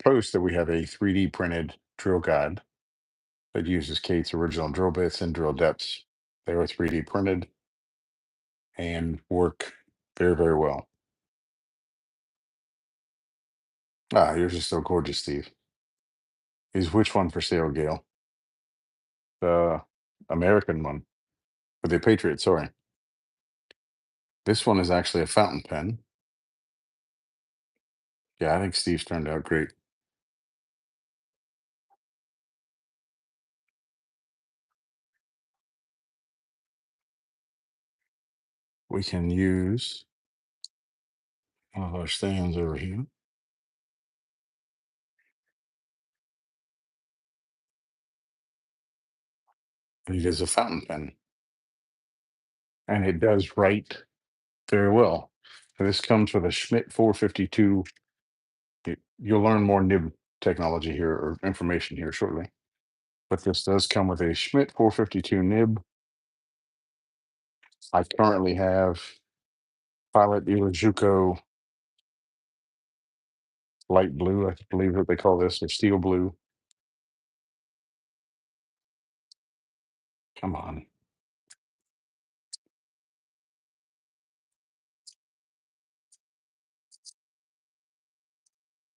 post that we have a 3D printed drill guide that uses Kate's original drill bits and drill depths. They are 3D printed and work very, very well. Ah, yours is so gorgeous, Steve. Is which one for sale, Gail? The American one. For the Patriot, sorry. This one is actually a fountain pen. Yeah, I think Steve's turned out great. We can use one of our stands over here. And it is a fountain pen. And it does write very well. So this comes with a Schmidt 452. You'll learn more nib technology here or information here shortly. But this does come with a Schmidt 452 nib. I currently have Pilot Irajuko light blue, I believe that they call this, or steel blue. Come on.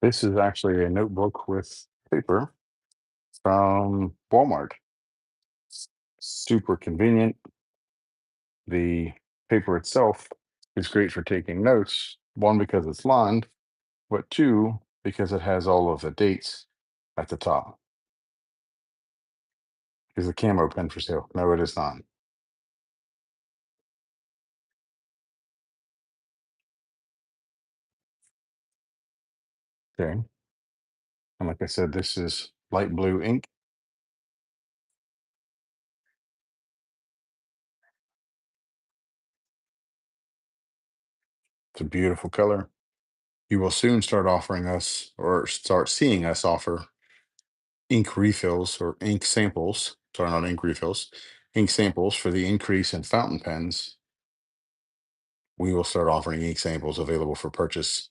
This is actually a notebook with paper from Walmart. Super convenient. The paper itself is great for taking notes. One, because it's lined, but two, because it has all of the dates at the top. Is the camo pen for sale? No, it is not. Okay. And like I said, this is light blue ink. It's a beautiful color. You will soon start offering us or start seeing us offer ink refills or ink samples. Sorry, not ink refills, ink samples for the increase in fountain pens. We will start offering ink samples available for purchase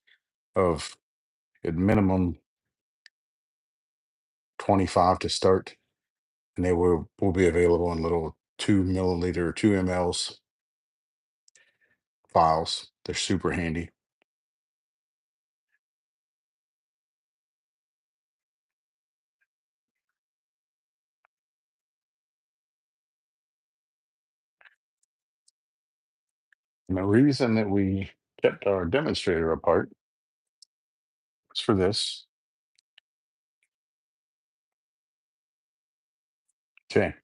of at minimum 25 to start, and they will be available in little 2 milliliter, 2 mLs files. They're super handy. And the reason that we kept our demonstrator apart was for this. Okay.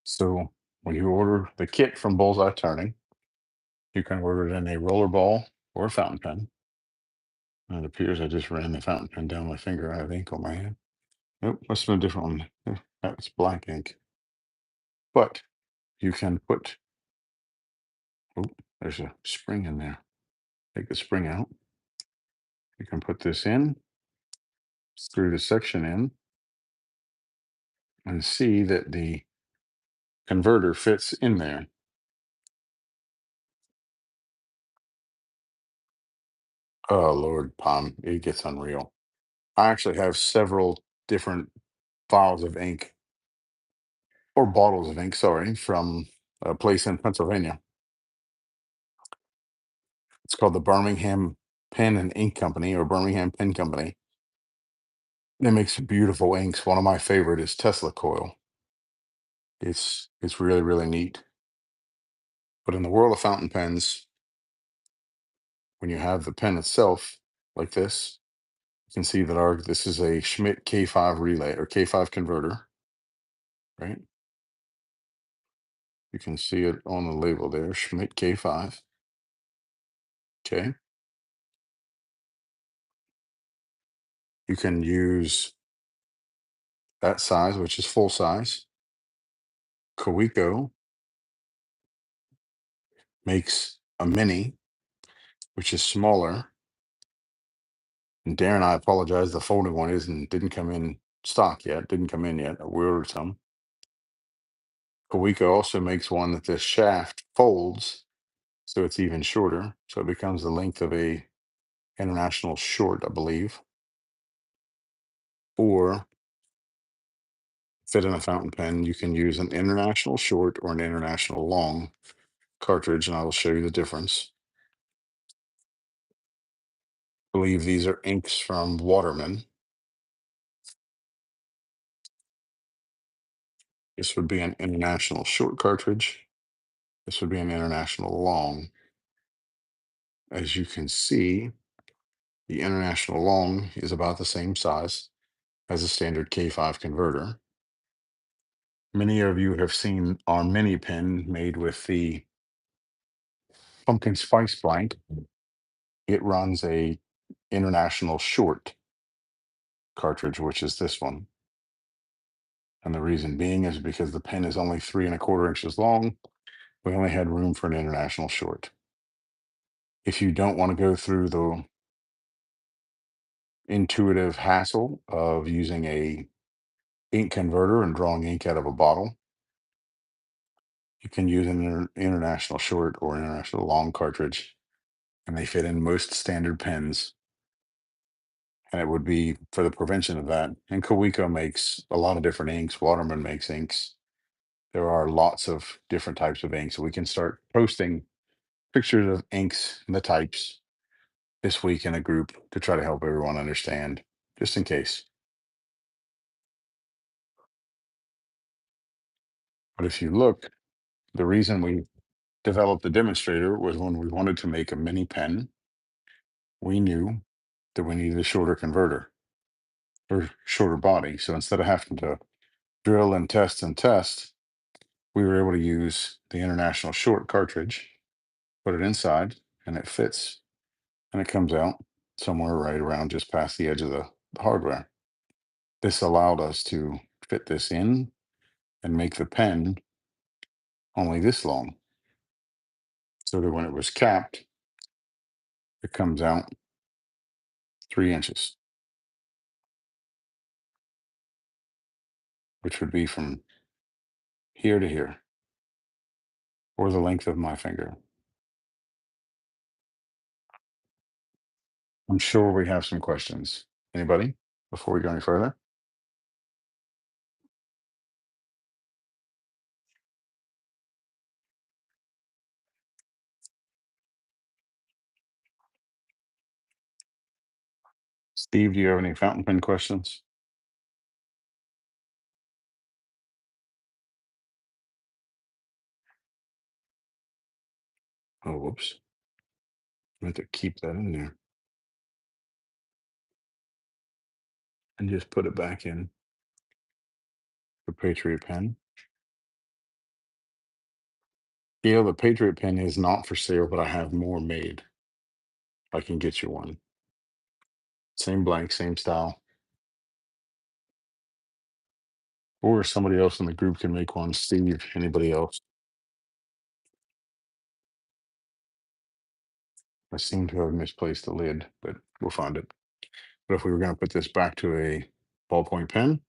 So when you order the kit from Bullseye Turning, you can order it in a roller ball or a fountain pen. And it appears I just ran the fountain pen down my finger. I have ink on my hand. Nope, must have been a different one. That's black ink. But you can put, oh, there's a spring in there. Take the spring out. You can put this in, screw the section in, and see that the converter fits in there. Oh, Lord, Palm, it gets unreal. I actually have several different vials of ink or bottles of ink, sorry, from a place in Pennsylvania. It's called the Birmingham Pen and Ink Company or Birmingham Pen Company. They make some beautiful inks. One of my favorite is Tesla Coil. It's really, really neat. But in the world of fountain pens, when you have the pen itself like this, you can see that this is a Schmidt K5 relay or K5 converter, right? You can see it on the label there, Schmidt K5. Okay. You can use that size, which is full size. Coeco makes a mini, which is smaller. And Darren, I apologize, the folding one didn't come in stock yet, didn't come in yet. We ordered some. Coeco also makes one that the shaft folds, so it's even shorter. So it becomes the length of a international short, I believe. Or fit in a fountain pen, you can use an international short or an international long cartridge, and I will show you the difference. I believe these are inks from Waterman. This would be an international short cartridge. This would be an international long. As you can see, the international long is about the same size as a standard K5 converter. Many of you have seen our mini pen made with the pumpkin spice blank. It runs a international short cartridge, which is this one. And the reason being is because the pen is only 3¼ inches long. We only had room for an international short. If you don't want to go through the intuitive hassle of using a ink converter and drawing ink out of a bottle, you can use an international short or international long cartridge, and they fit in most standard pens. And it would be for the prevention of that. And Coeco makes a lot of different inks. Waterman makes inks. There are lots of different types of inks. We can start posting pictures of inks and the types this week in a group to try to help everyone understand, just in case. But if you look, the reason we developed the demonstrator was when we wanted to make a mini pen, we knew that we needed a shorter converter or shorter body. So instead of having to drill and test, we were able to use the international short cartridge, put it inside, and it fits, and it comes out somewhere right around just past the edge of the hardware. This allowed us to fit this in and make the pen only this long, so that when it was capped, it comes out 3 inches, which would be from here to here, or the length of my finger. I'm sure we have some questions. Anybody before we go any further? Steve, do you have any fountain pen questions? Oh, whoops. I meant to keep that in there and just put it back in the Patriot pen. Gail, the Patriot pen is not for sale, but I have more made. I can get you one. Same blank, same style. Or somebody else in the group can make one. Steve, anybody else? I seem to have misplaced the lid, but we'll find it. But if we were going to put this back to a ballpoint pen,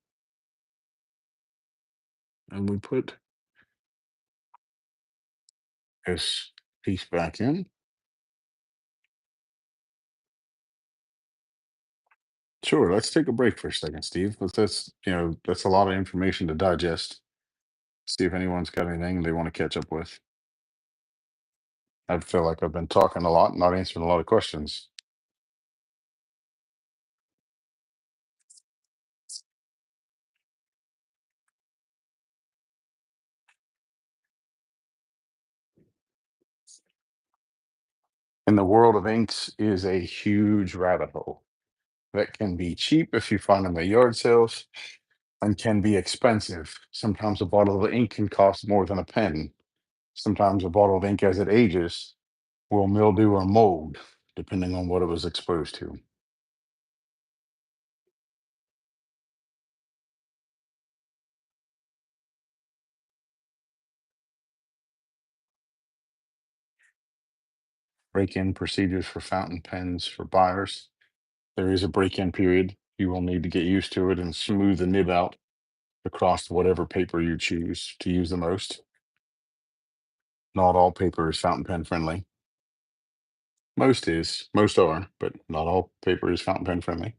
and we put this piece back in, sure, let's take a break for a second, Steve. That's a lot of information to digest. See if anyone's got anything they want to catch up with. I feel like I've been talking a lot, not answering a lot of questions. In the world of inks is a huge rabbit hole that can be cheap if you find them at yard sales and can be expensive. Sometimes a bottle of ink can cost more than a pen. Sometimes a bottle of ink as it ages will mildew or mold, depending on what it was exposed to. Break-in procedures for fountain pens for buyers. There is a break-in period. You will need to get used to it and smooth the nib out across whatever paper you choose to use the most. Not all paper is fountain pen friendly. Most are, but not all paper is fountain pen friendly.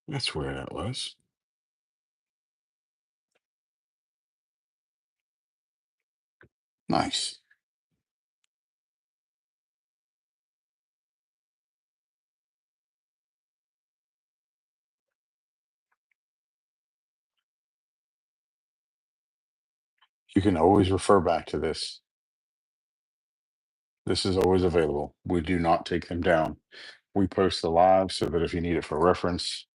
That's where that was. Nice. You can always refer back to this. This is always available. We do not take them down. We post the live so that if you need it for reference,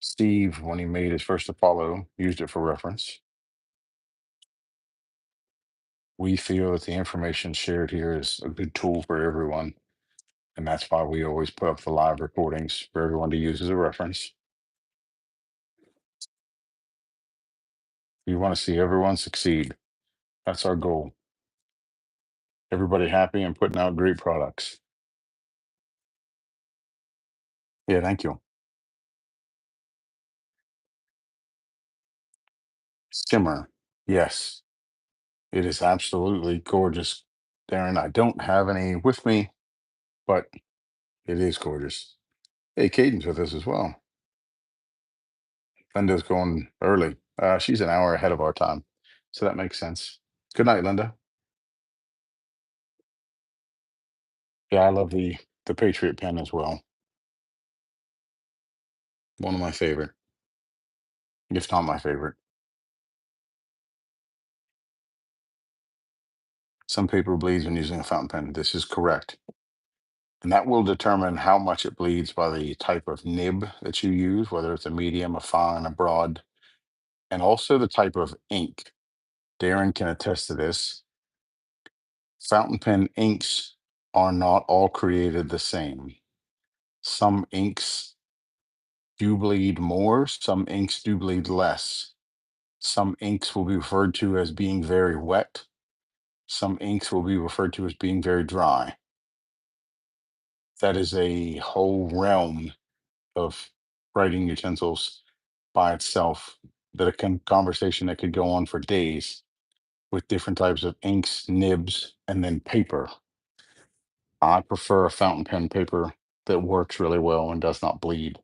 Steve, when he made his first Apollo, used it for reference. We feel that the information shared here is a good tool for everyone. And that's why we always put up the live recordings for everyone to use as a reference. We want to see everyone succeed. That's our goal. Everybody happy and putting out great products. Yeah, thank you. Simmer. Yes, it is absolutely gorgeous. Darren, I don't have any with me, but it is gorgeous. Hey, Caden's with us as well. Linda's going early. She's an hour ahead of our time. So that makes sense. Good night, Linda. Yeah, I love the Patriot pen as well. One of my favorite, if not my favorite. Some paper bleeds when using a fountain pen. This is correct. And that will determine how much it bleeds by the type of nib that you use, whether it's a medium, a fine, a broad, and also the type of ink. Darren can attest to this. Fountain pen inks are not all created the same. Some inks do bleed more, some inks do bleed less. Some inks will be referred to as being very wet. Some inks will be referred to as being very dry. That is a whole realm of writing utensils by itself, that a conversation that could go on for days with different types of inks, nibs, and then paper. I prefer a fountain pen paper that works really well and does not bleed.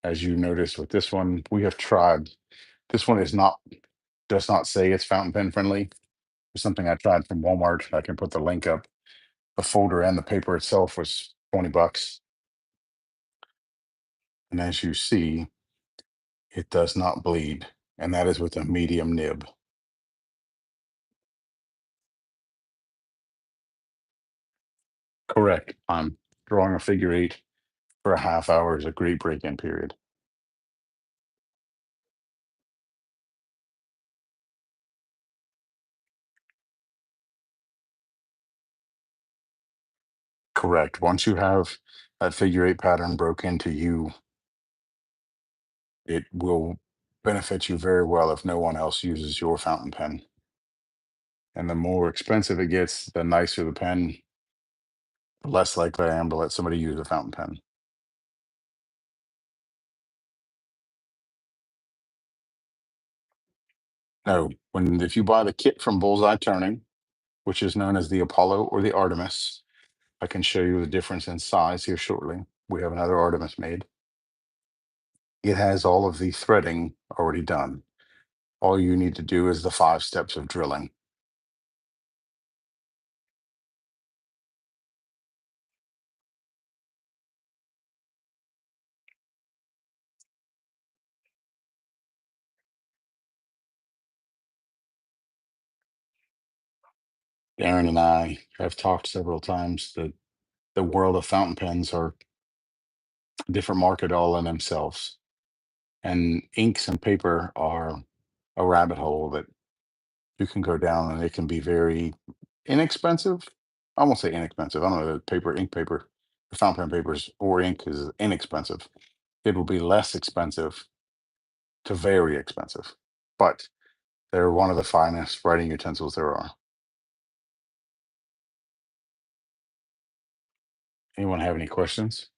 As you notice with this one, we have tried. This one is not does not say it's fountain pen friendly. It's something I tried from Walmart. I can put the link up. The folder and the paper itself was 20 bucks. And as you see, it does not bleed. And that is with a medium nib. Correct. I'm drawing a figure eight for a half hour is a great break-in period. Correct. Once you have that figure eight pattern broke into you, it will benefit you very well if no one else uses your fountain pen. And the more expensive it gets, the nicer the pen, the less likely I am to let somebody use a fountain pen. No, when if you buy the kit from Bullseye Turning, which is known as the Apollo or the Artemis, I can show you the difference in size here shortly. We have another Artemis made. It has all of the threading already done. All you need to do is the 5 steps of drilling. Aaron and I have talked several times. The The world of fountain pens are a different market all in themselves. And inks and paper are a rabbit hole that you can go down, and it can be very inexpensive. I won't say inexpensive. I don't know, the paper, ink paper, the fountain pen papers or ink is inexpensive. It will be less expensive to very expensive, but they're one of the finest writing utensils there are. Anyone have any questions?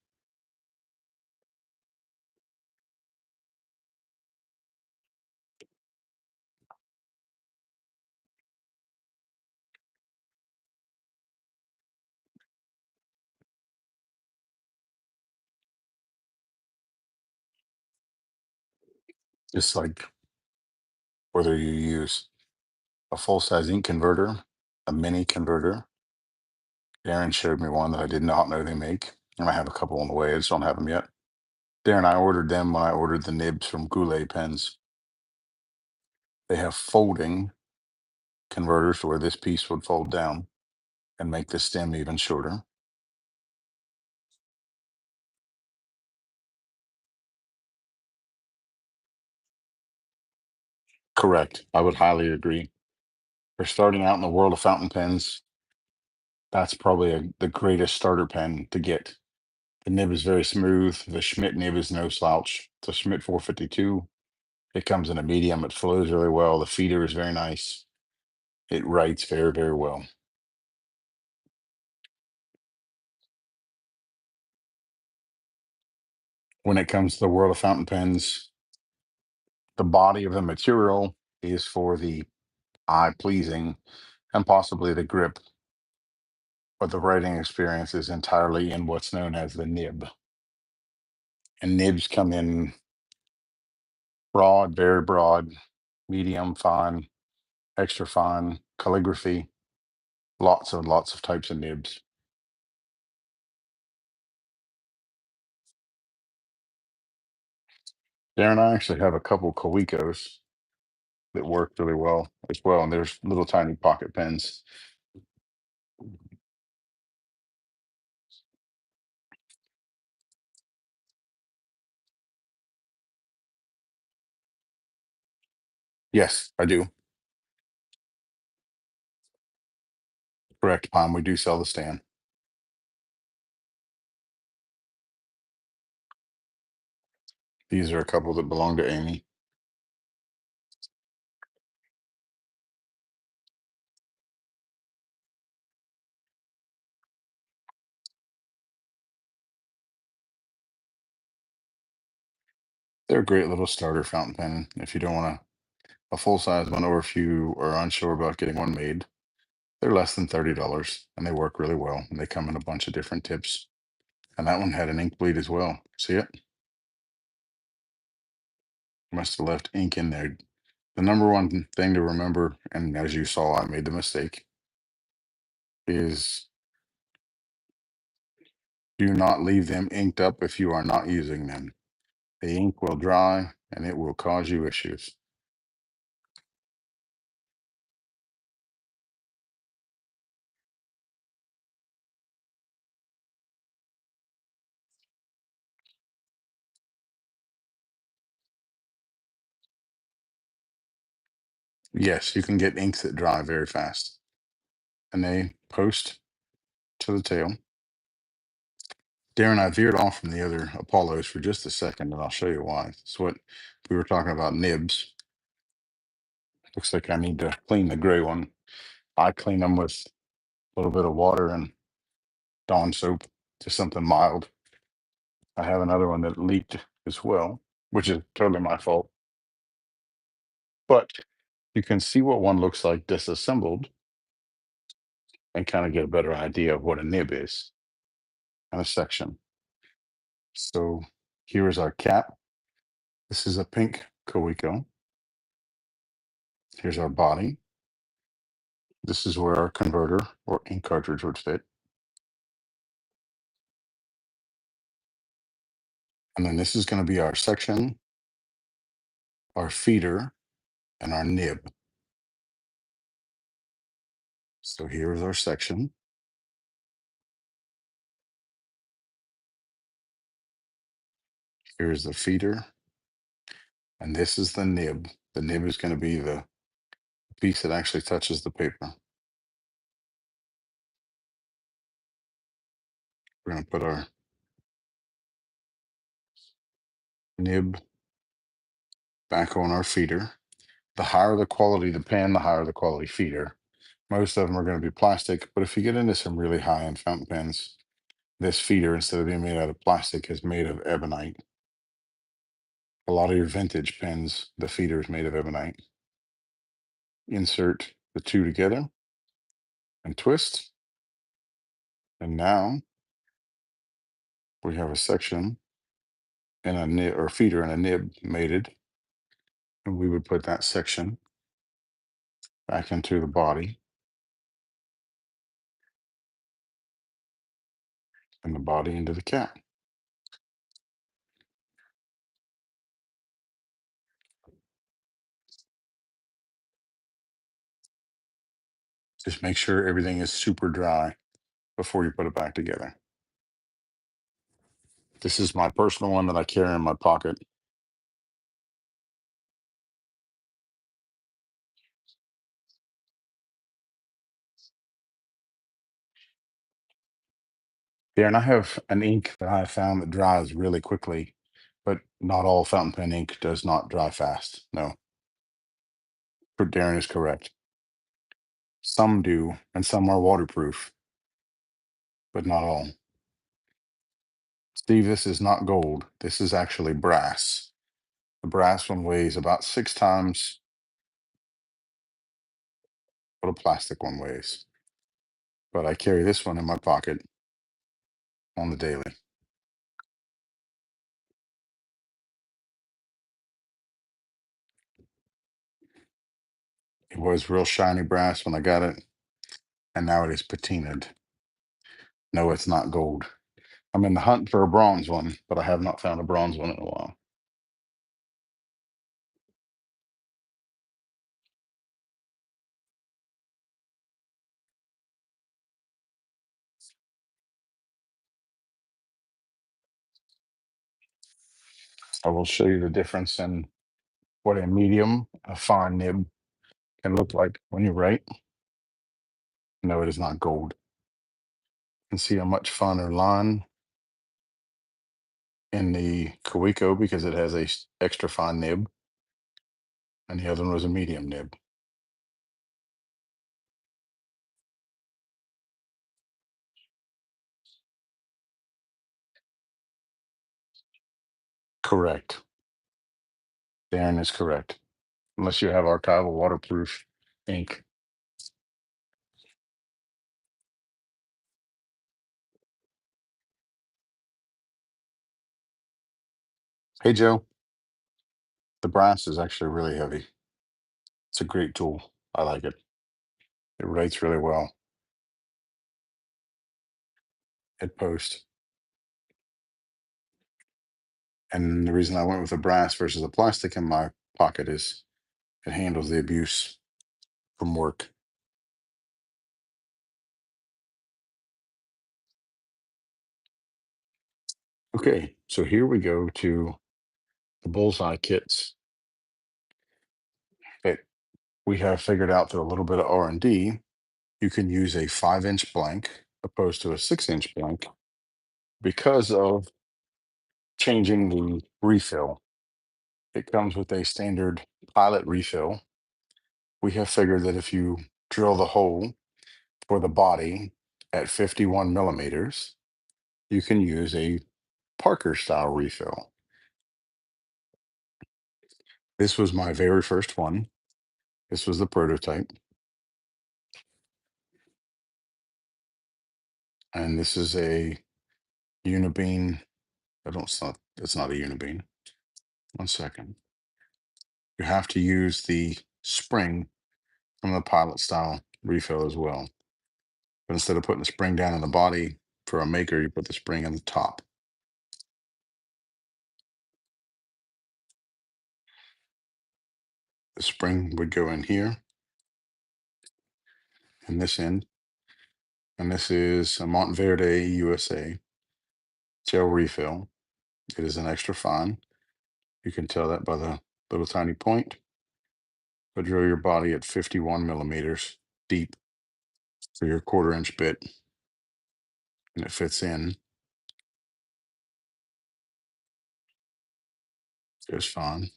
Just like whether you use a full size ink converter, a mini converter. Darren showed me one that I did not know they make, and I have a couple on the way. I just don't have them yet. Darren, I ordered them when I ordered the nibs from Goulet Pens. They have folding converters to where this piece would fold down and make the stem even shorter. Correct. I would highly agree. For starting out in the world of fountain pens, that's probably the greatest starter pen to get. The nib is very smooth. The Schmidt nib is no slouch. It's a Schmidt 452. It comes in a medium. It flows really well. The feeder is very nice. It writes very, very well. When it comes to the world of fountain pens, the body of the material is for the eye pleasing and possibly the grip, but the writing experience is entirely in what's known as the nib. And nibs come in broad, very broad, medium, fine, extra fine, calligraphy, lots and lots of types of nibs. Darren and I actually have a couple Colicos that work really well as well. And there's little tiny pocket pens. Yes, I do. Correct, Palm. We do sell the stand. These are a couple that belong to Amy. They're a great little starter fountain pen if you don't want a full size one, or if you are unsure about getting one made. They're less than $30 and they work really well. And they come in a bunch of different tips. And that one had an ink bleed as well. See it? Must have left ink in there. The number one thing to remember, and as you saw, I made the mistake, is do not leave them inked up if you are not using them. The ink will dry and it will cause you issues. Yes, you can get inks that dry very fast and they post to the tail. Darren, I veered off from the other Apollos for just a second, and I'll show you why. It's what we were talking about nibs. Looks like I need to clean the gray one. I clean them with a little bit of water and Dawn soap, just something mild. I have another one that leaked as well, which is totally my fault. But you can see what one looks like disassembled and kind of get a better idea of what a nib is and a section. So here is our cap. This is a pink Coeco. Here's our body. This is where our converter or ink cartridge would fit. And then this is going to be our section, our feeder, and our nib. So here is our section. Here's the feeder, and this is the nib. The nib is going to be the piece that actually touches the paper. We're going to put our nib back on our feeder. The higher the quality the pen, the higher the quality feeder. Most of them are going to be plastic, but if you get into some really high-end fountain pens, this feeder, instead of being made out of plastic, is made of ebonite. A lot of your vintage pens, the feeder is made of ebonite. Insert the two together and twist. And now we have a section and a nib or feeder and a nib mated. And we would put that section back into the body and the body into the cap. Just make sure everything is super dry before you put it back together. This is my personal one that I carry in my pocket. Yeah, and I have an ink that I found that dries really quickly, but not all fountain pen ink does not dry fast. No, Darren is correct. Some do, and some are waterproof, but not all. Steve, this is not gold. This is actually brass. The brass one weighs about 6 times what a plastic one weighs. But I carry this one in my pocket on the daily. It was real shiny brass when I got it, and now it is patinaed. No, it's not gold. I'm in the hunt for a bronze one, but I have not found a bronze one in a while. I will show you the difference in what a medium, a fine nib can look like when you write. No, it is not gold. You can see a much finer line in the Kawiko because it has a extra fine nib, and the other one was a medium nib. Correct. Darren is correct. Unless you have archival waterproof ink. Hey, Joe, the brass is actually really heavy. It's a great tool. I like it. It writes really well at post. And the reason I went with the brass versus the plastic in my pocket is it handles the abuse from work. Okay, so here we go to the bullseye kits that we have figured out through a little bit of R&D. You can use a 5-inch blank opposed to a 6-inch blank because of changing the refill. It comes with a standard pilot refill. We have figured that if you drill the hole for the body at 51 millimeters, you can use a Parker style refill. This was my very first one. This was the prototype. And this is a unibeam. I don't, it's not a unibeam. One second. You have to use the spring from the pilot style refill as well. But instead of putting the spring down in the body for a maker, you put the spring on the top. The spring would go in here in this end. And this is a Montverde USA gel refill. It is an extra fine. You can tell that by the little tiny point. But drill your body at 51 millimeters deep for your 1/4 inch bit, and it fits in just fine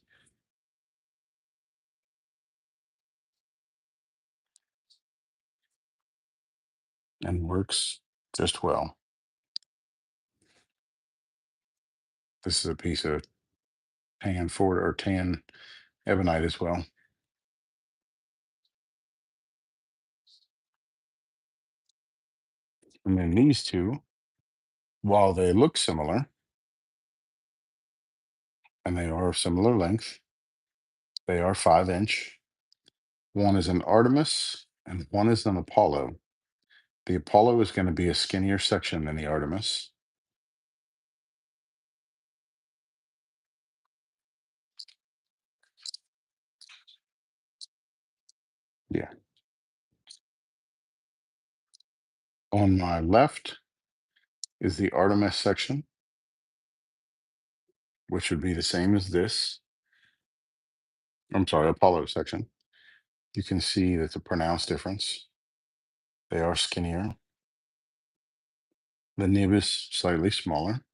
and works just well. This is a piece of tan ebonite as well. And then these two, while they look similar and they are of similar length, they are 5 inch. One is an Artemis and one is an Apollo. The Apollo is going to be a skinnier section than the Artemis. Yeah. On my left is the Artemis section, which would be the same as this. I'm sorry, Apollo section. You can see that's a pronounced difference. They are skinnier. The nib is slightly smaller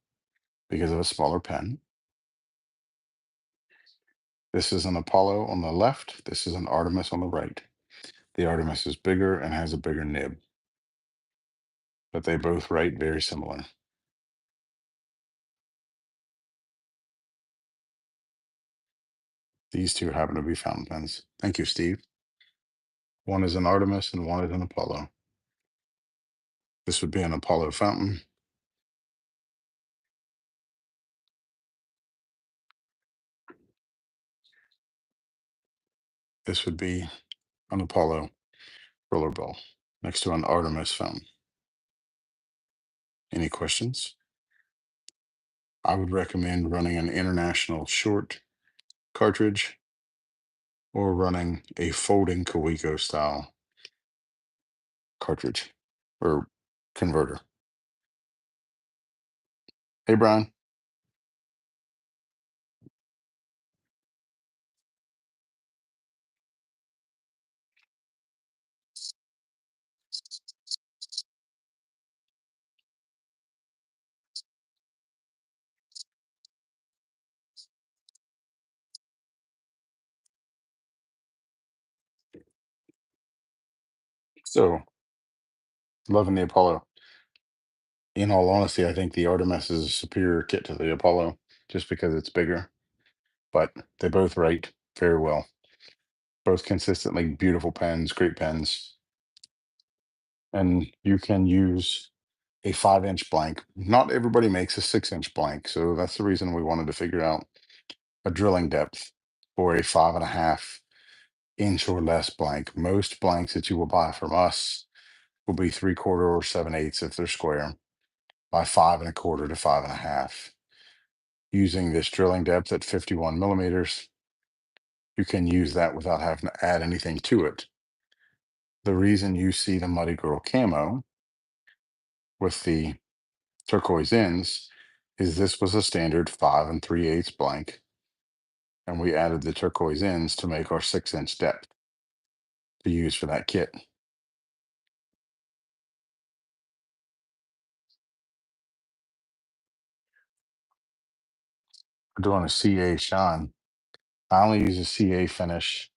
because of a smaller pen. This is an Apollo on the left. This is an Artemis on the right. The Artemis is bigger and has a bigger nib, but they both write very similar. These two happen to be fountain pens. Thank you, Steve. One is an Artemis and one is an Apollo. This would be an Apollo fountain. This would be an Apollo rollerball next to an Artemis fountain. Any questions? I would recommend running an international short cartridge or running a folding Coeco style cartridge or converter. Hey, Brian. So, loving the Apollo. In all honesty, I think the Artemis is a superior kit to the Apollo just because it's bigger, but they both write very well. Both consistently beautiful pens, great pens. And you can use a 5 inch blank. Not everybody makes a 6 inch blank. So that's the reason we wanted to figure out a drilling depth for a 5.5 inch or less blank. Most blanks that you will buy from us will be 3/4 or 7/8 if they're square by 5 1/4 to 5.5. Using this drilling depth at 51 millimeters, you can use that without having to add anything to it. The reason you see the Muddy Girl camo with the turquoise ends is this was a standard 5 3/8 blank, and we added the turquoise ends to make our 6 inch depth to use for that kit. We're doing a CA shine. I only use a CA finish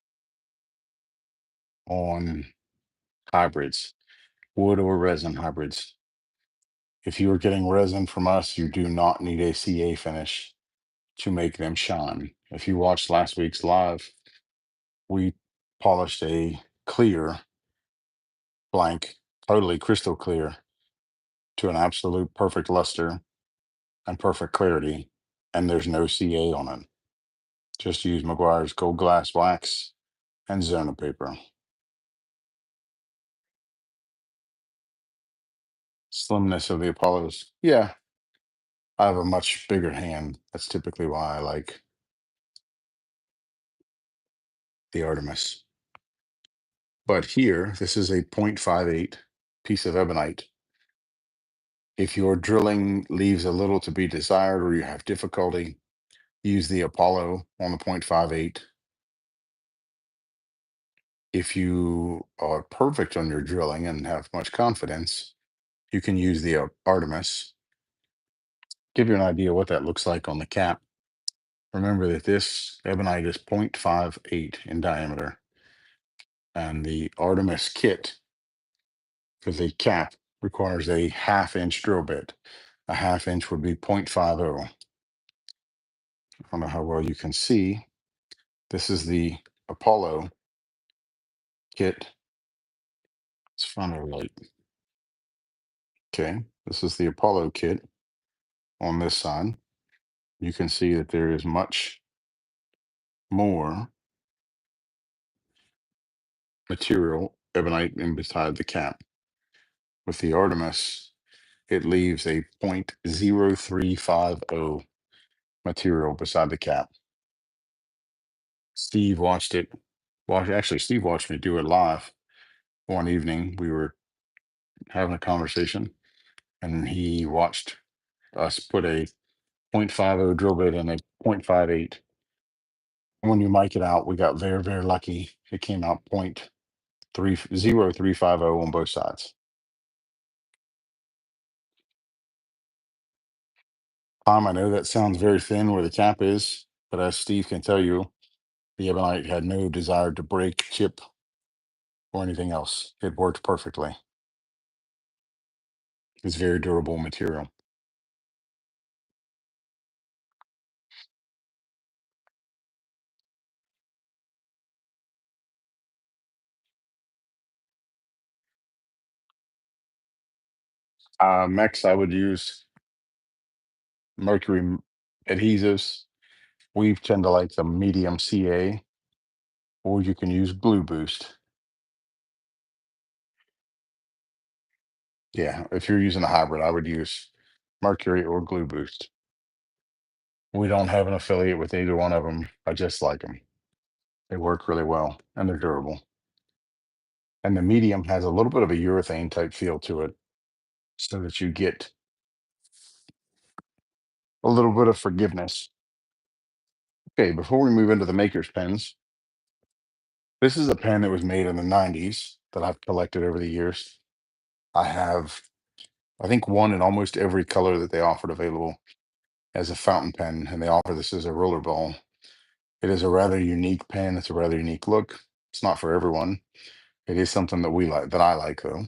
on hybrids, wood or resin hybrids. If you are getting resin from us, you do not need a CA finish to make them shine. If you watched last week's live, we polished a clear blank, totally crystal clear, to an absolute perfect luster and perfect clarity, and there's no CA on it. Just use McGuire's Gold Glass Wax and Zona paper. Slimness of the Apollos. Yeah, I have a much bigger hand. That's typically why I like the Artemis. But here, this is a .58 piece of ebonite. If your drilling leaves a little to be desired or you have difficulty, use the Apollo on the 0.58. If you are perfect on your drilling and have much confidence, you can use the Artemis. Give you an idea what that looks like on the cap. Remember that this ebonite is 0.58 in diameter, and the Artemis kit for the cap requires a half-inch drill bit. A half inch would be 0.50. I don't know how well you can see. This is the Apollo kit. It's frontal light. Okay, this is the Apollo kit on this side. You can see that there is much more material ebonite in beside the cap. With the Artemis, it leaves a 0.0350 material beside the cap. Steve watched it. Well, actually, Steve watched me do it live one evening. We were having a conversation, and he watched us put a 0.50 drill bit in a 0.58. When you mic it out, we got very, very lucky. It came out 0.30350 on both sides. I know that sounds very thin where the cap is, but as Steve can tell you, the ebonite had no desire to break, chip, or anything else. It worked perfectly. It's very durable material. Next, I would use adhesives. We tend to like the medium CA, or you can use Blue Boost. Yeah, if you're using a hybrid, I would use Mercury or Glue Boost. We don't have an affiliate with either one of them. I just like them. They work really well and they're durable. And the medium has a little bit of a urethane type feel to it, so that you get a little bit of forgiveness. Okay, before we move into the maker's pens, this is a pen that was made in the 90s that I've collected over the years. I have, I think, one in almost every color that they offered available as a fountain pen, and they offer this as a roller ball. It is a rather unique pen. It's a rather unique look. It's not for everyone. It is something that we like, that I like, though.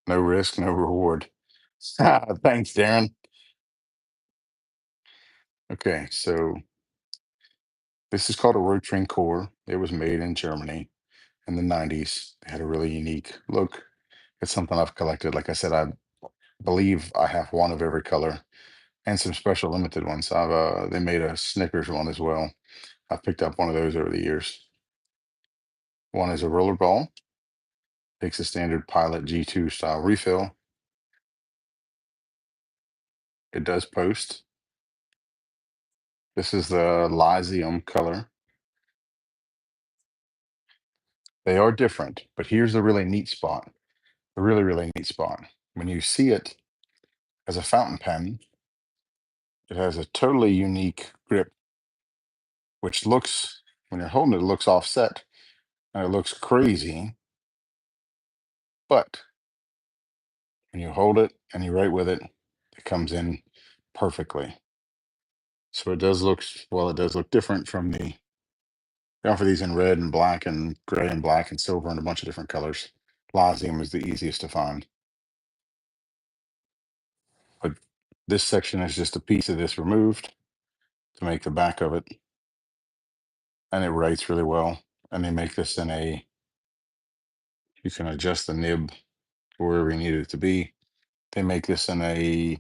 No risk, no reward. Thanks, Darren. Okay, so this is called a Roadtrain core. It was made in Germany in the 90s. It had a really unique look. It's something I've collected. Like I said, I believe I have one of every color and some special limited ones. They made a Snickers one as well. I've picked up one of those over the years. One is a roller ball. Takes a standard Pilot G2 style refill. It does post. This is the Lysium color. They are different, but here's the really neat spot. The really, really neat spot. When you see it as a fountain pen, it has a totally unique grip, which looks, when you're holding it, it looks offset and it looks crazy. But when you hold it and you write with it, it comes in perfectly. So it does look, well, it does look different from they offer these in red and black and gray and black and silver and a bunch of different colors. Lysium is the easiest to find. But this section is just a piece of this removed to make the back of it. And it writes really well. And they make this in you can adjust the nib wherever you need it to be. They make this in a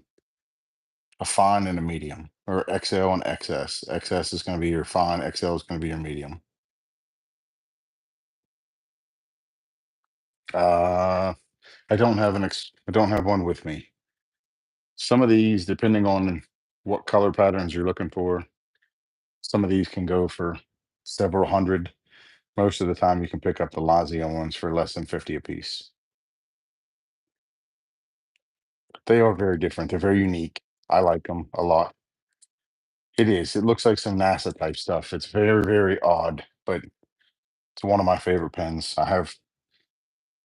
fine and a medium, or XL and XS. XS is going to be your fine, XL is going to be your medium. Uh, I don't have one with me. Some of these, depending on what color patterns you're looking for, some of these can go for several hundred. Most of the time, you can pick up the Lysium ones for less than 50 a piece. They are very different. They're very unique. I like them a lot. It is. It looks like some NASA type stuff. It's very, very odd, but it's one of my favorite pens. I have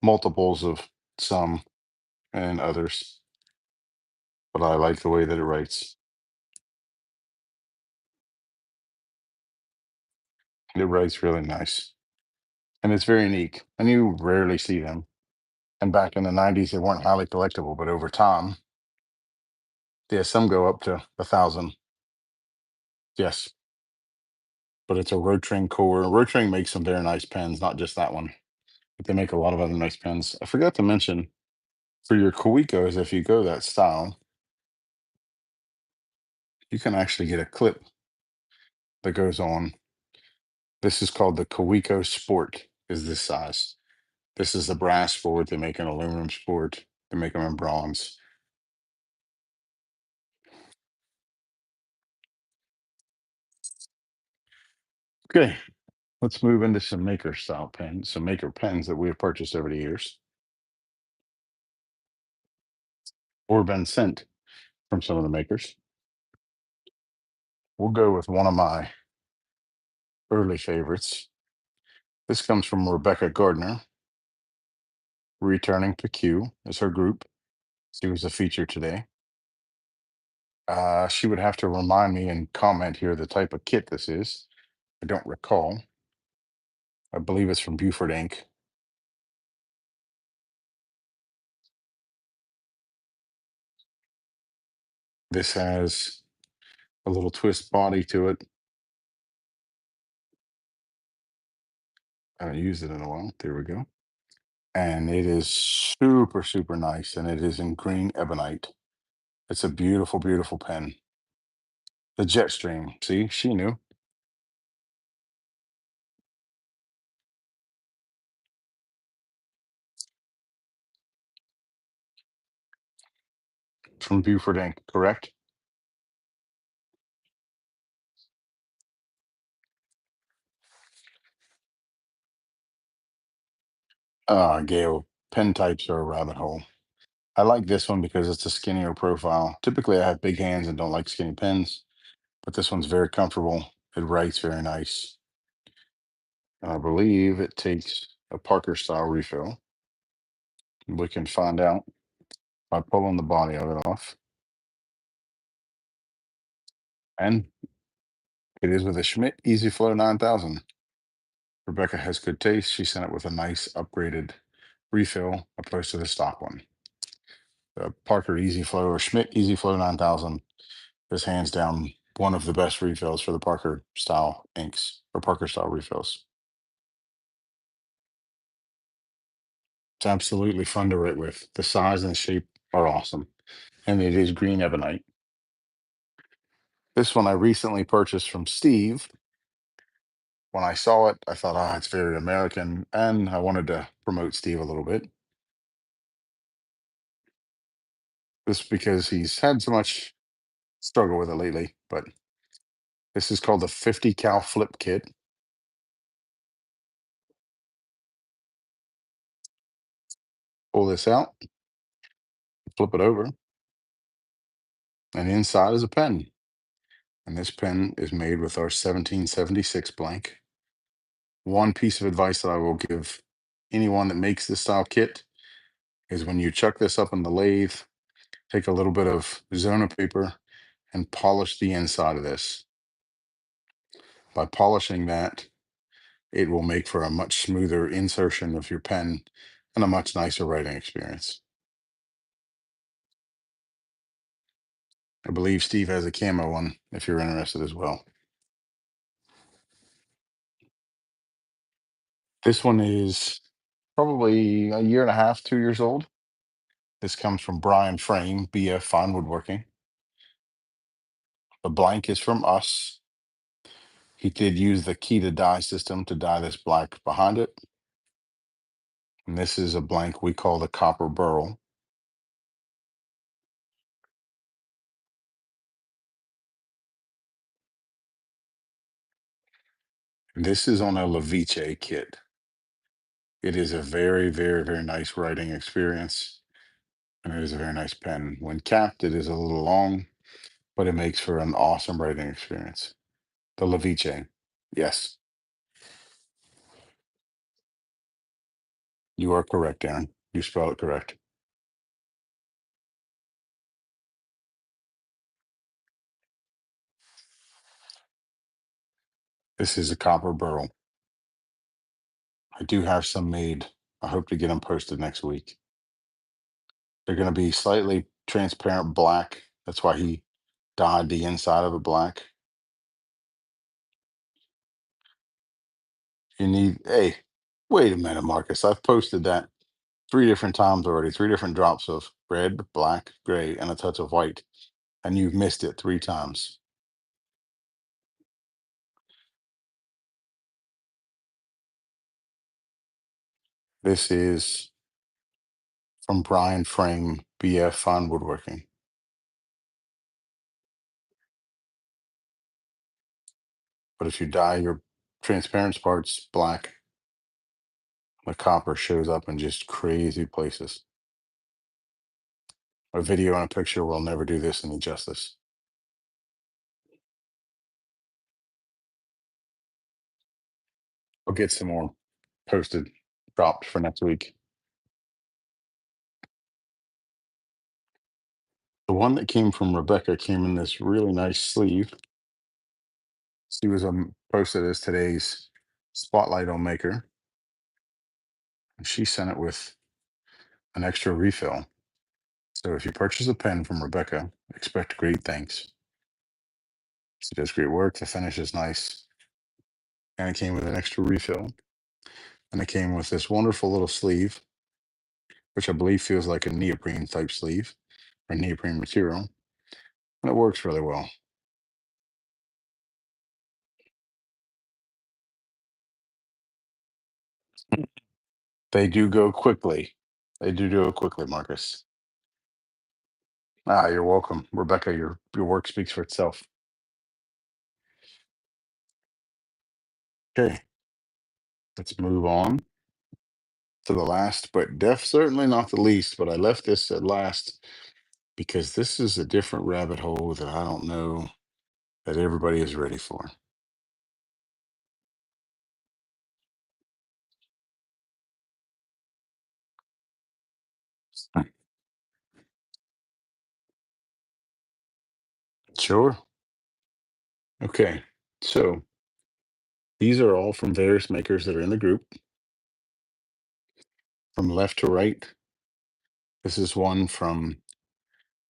multiples of some and others, but I like the way that it writes. It writes really nice, and it's very unique, and you rarely see them. And back in the 90s, they weren't highly collectible, but over time, yeah, some go up to 1,000. Yes, but it's a Roadtrain core. Roadtrain makes some very nice pens, not just that one, but they make a lot of other nice pens. I forgot to mention for your Kawikos, if you go that style, you can actually get a clip that goes on. This is called the Kawiko Sport, is this size. This is the brass sport. They make an aluminum sport. They make them in bronze. Okay, let's move into some maker style pens, some maker pens that we have purchased over the years or been sent from some of the makers. We'll go with one of my early favorites. This comes from Rebecca Gardner, Returning PQ is her group. She was a feature today. She would have to remind me and comment here the type of kit this is. I don't recall. I believe it's from Buford Inc. This has a little twist body to it. I haven't used it in a while. There we go. And it is super, super nice. And it is in green ebonite. It's a beautiful, beautiful pen. The Jetstream. See, she knew. From Buford Inc., correct? Gail, pen types are a rabbit hole. I like this one because it's a skinnier profile. Typically, I have big hands and don't like skinny pens, but this one's very comfortable. It writes very nice. And I believe it takes a Parker style refill. We can find out by pulling the body of it off. And it is with a Schmidt Easy Flow 9000. Rebecca has good taste. She sent it with a nice upgraded refill opposed to the stock one. The Parker Easy Flow or Schmidt Easy Flow 9000 is hands down one of the best refills for the Parker style inks or Parker style refills. It's absolutely fun to write with. The size and shape are awesome. And it is green ebonite. This one I recently purchased from Steve. When I saw it, I thought, it's very American. And I wanted to promote Steve a little bit. Just because he's had so much struggle with it lately. But this is called the 50 cal flip kit. Pull this out, flip it over, and inside is a pen. And this pen is made with our 1776 blank. One piece of advice that I will give anyone that makes this style kit is when you chuck this up in the lathe, take a little bit of Zona paper and polish the inside of this. By polishing that, it will make for a much smoother insertion of your pen and a much nicer writing experience. I believe Steve has a camo one if you're interested as well. This one is probably a year and a half, 2 years old. This comes from Brian Frame, BF Fine Woodworking. The blank is from us. He did use the key to dye system to dye this black behind it. And this is a blank we call the copper burl. This is on a Levice kit. It is a very, very, very nice writing experience. and it is a very nice pen. When capped, it is a little long, but it makes for an awesome writing experience. The Levice. Yes, you are correct, Aaron. You spelled it correct. This is a copper burl. I do have some made. I hope to get them posted next week. They're going to be slightly transparent black. That's why he dyed the inside of it black. You need, hey, wait a minute, Marcus. I've posted that 3 different times already, 3 different drops of red, black, gray, and a touch of white. And you've missed it 3 times. This is from Brian Frame, BF Fine Woodworking. But if you dye your transparent parts black, the copper shows up in just crazy places. A video and a picture will never do this any justice. I'll get some more posted, dropped for next week. The one that came from Rebecca came in this really nice sleeve. She was posted as today's spotlight on Maker. And she sent it with an extra refill. So if you purchase a pen from Rebecca, expect great things. She does great work. The finish is nice. And it came with an extra refill. And it came with this wonderful little sleeve, which I believe feels like a neoprene type sleeve or neoprene material. And it works really well. They do go quickly. They do it quickly, Marcus. Ah, you're welcome. Rebecca, your work speaks for itself. Okay, let's move on to the last, but certainly not the least, but I left this at last because this is a different rabbit hole that I don't know that everybody is ready for. Hmm. Sure. Okay. So these are all from various makers that are in the group. From left to right, this is one from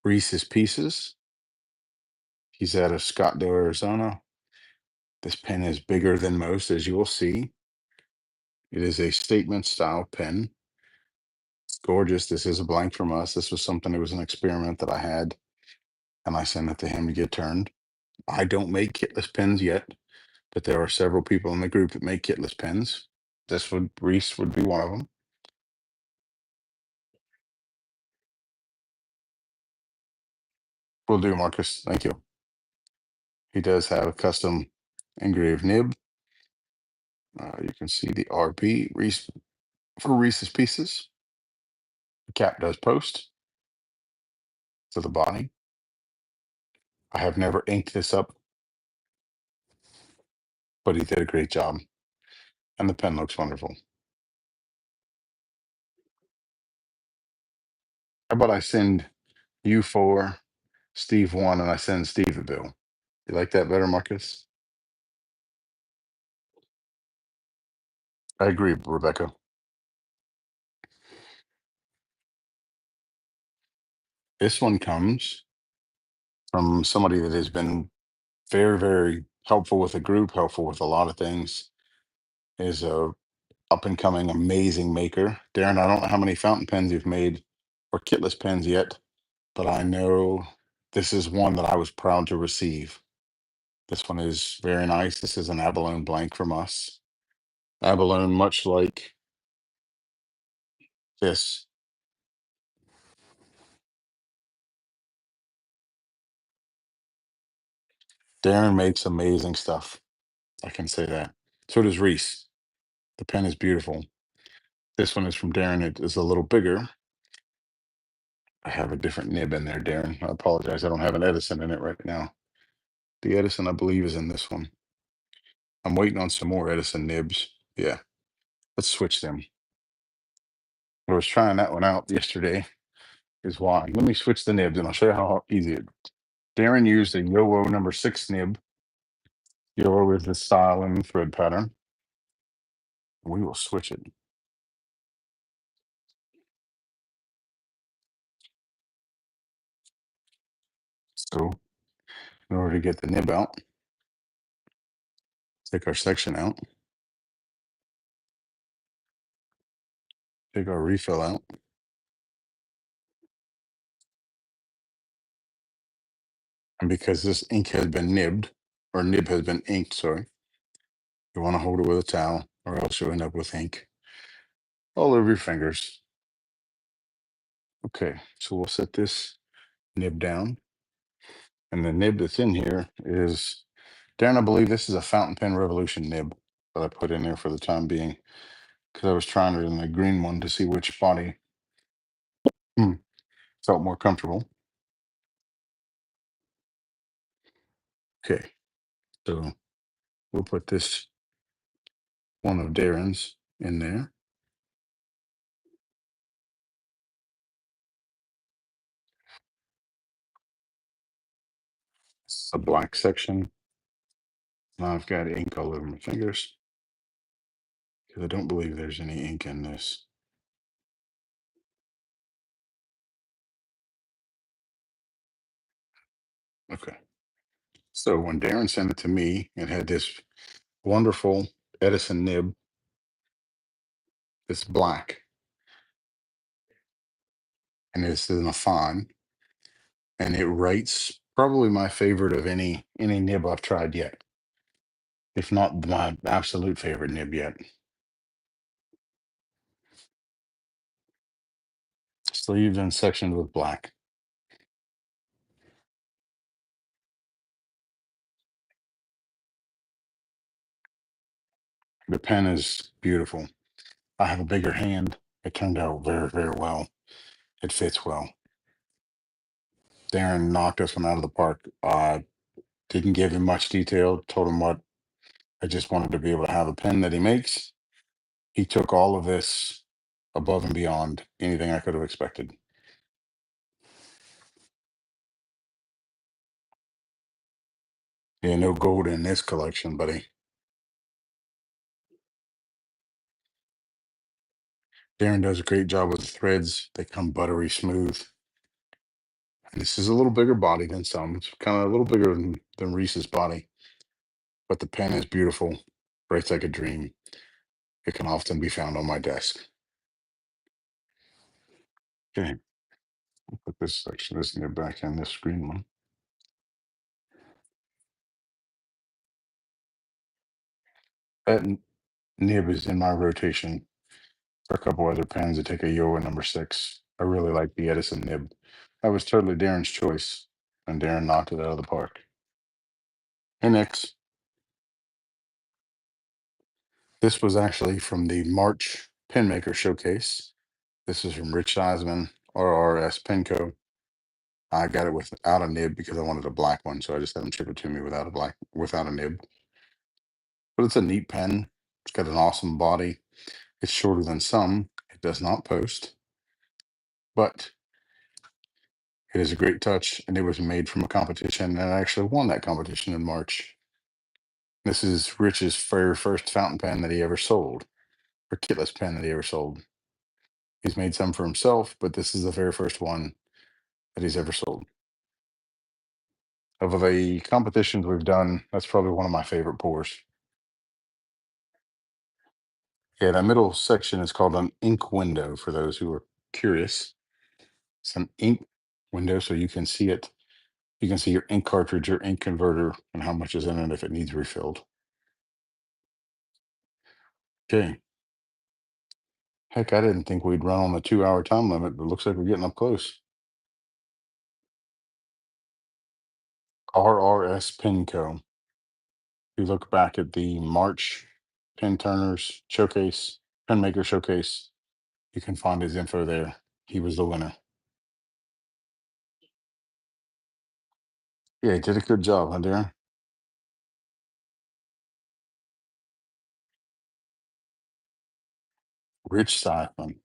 Reese's Pieces. He's out of Scottsdale, Arizona. This pen is bigger than most, as you will see. It is a statement style pen. It's gorgeous. This is a blank from us. This was something, it was an experiment that I had, and I sent it to him to get turned. I don't make Kitless pens yet, but there are several people in the group that make Kitless pens. Reese would be one of them. Will do, Marcus. Thank you. He does have a custom engraved nib. You can see the RP Reese for Reese's Pieces. The cap does post to the body. I have never inked this up, but he did a great job, and the pen looks wonderful. How about I send you 4, Steve 1, and I send Steve a bill? You like that better, Marcus? I agree, Rebecca. This one comes from somebody that has been very, very helpful with the group, helpful with a lot of things. Is a up and coming amazing maker. Darren, I don't know how many fountain pens you've made or kitless pens yet, but I know this is one that I was proud to receive. This one is very nice. This is an abalone blank from us. Abalone, much like this. Darren makes amazing stuff. I can say that. So does Reese. The pen is beautiful. This one is from Darren. It is a little bigger. I have a different nib in there, Darren. I apologize. I don't have an Edison in it right now. The Edison, I believe, is in this one. I'm waiting on some more Edison nibs. Yeah, let's switch them. I was trying that one out yesterday. Is why. Let me switch the nibs and I'll show you how easy it is. Darren used a YOLO number 6 nib. YOLO is the style and thread pattern. We will switch it. So in order to get the nib out, take our section out, take our refill out. And because this ink has been nibbed, or nib has been inked, sorry, you want to hold it with a towel or else you'll end up with ink all over your fingers. Okay, so we'll set this nib down. And the nib that's in here is, Darren, I believe this is a Fountain Pen Revolution nib that I put in there for the time being because I was trying it in the green one to see which body felt more comfortable. Okay, so we'll put this one of Darren's in there. This is a black section. Now I've got ink all over my fingers because I don't believe there's any ink in this. Okay. So when Darren sent it to me, it had this wonderful Edison nib. It's black and it's in a fine, and it rates probably my favorite of any nib I've tried yet, if not my absolute favorite nib yet. Sleeved and sectioned with black. The pen is beautiful. I have a bigger hand. It turned out very, very well. It fits well. Darren knocked us one out of the park. Didn't give him much detail. Told him what I just wanted to be able to have a pen that he makes. He took all of this above and beyond anything I could have expected. Yeah, no gold in this collection, buddy. Darren does a great job with the threads. They come buttery smooth. And this is a little bigger body than some. It's kind of a little bigger than Reese's body. But the pen is beautiful. Writes like a dream. It can often be found on my desk. Okay, I'll put this section, this nib back in this green one. That nib is in my rotation for a couple other pens to take a Yoa number 6. I really like the Edison nib. That was totally Darren's choice, and Darren knocked it out of the park. Hey, next. This was actually from the March Pen Maker Showcase. This is from Rich Eisman, RRS Penco. I got it without a nib because I wanted a black one, so I just had them ship it to me without a nib. But it's a neat pen. It's got an awesome body. It's shorter than some. It does not post, but it is a great touch, and it was made from a competition, and I actually won that competition in March. This is Rich's very first fountain pen that he ever sold, or Kitless pen that he ever sold. He's made some for himself, but this is the very first one that he's ever sold. Of the competitions we've done, that's probably one of my favorite pours. Yeah, that middle section is called an ink window for those who are curious. It's an ink window so you can see it. You can see your ink cartridge, your ink converter, and how much is in it if it needs refilled. Okay. Heck, I didn't think we'd run on the 2-hour time limit, but looks like we're getting up close. RRS Penco. If you look back at the March Pen Turners Showcase, Pen Maker Showcase, you can find his info there. He was the winner. Yeah, you did a good job, huh, Darren? Rich Siphon.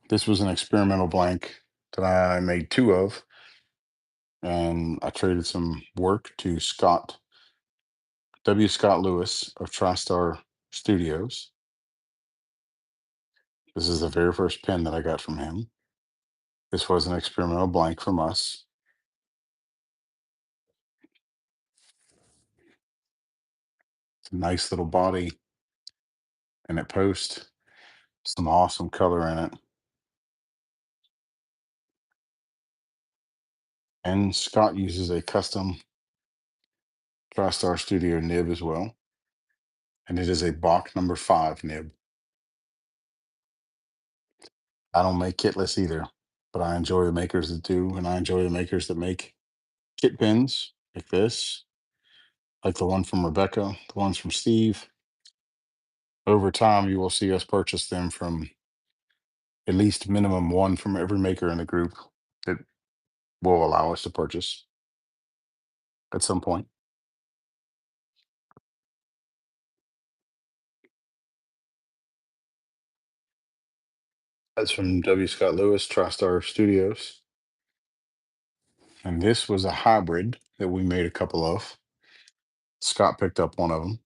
This was an experimental blank that I made two of, and I traded some work to Scott Lewis of TriStar Studios. This is the very first pen that I got from him. This was an experimental blank from us. It's a nice little body and it posts some awesome color in it. And Scott uses a custom TriStar Studio nib as well. And it is a Bach #5 nib. I don't make Kitless either, but I enjoy the makers that do, and I enjoy the makers that make kit pins like this, like the one from Rebecca, the ones from Steve. Over time, you will see us purchase them from at least minimum one from every maker in the group that will allow us to purchase at some point. That's from W. Scott Lewis, TriStar Studios. And this was a hybrid that we made a couple of. Scott picked up one of them.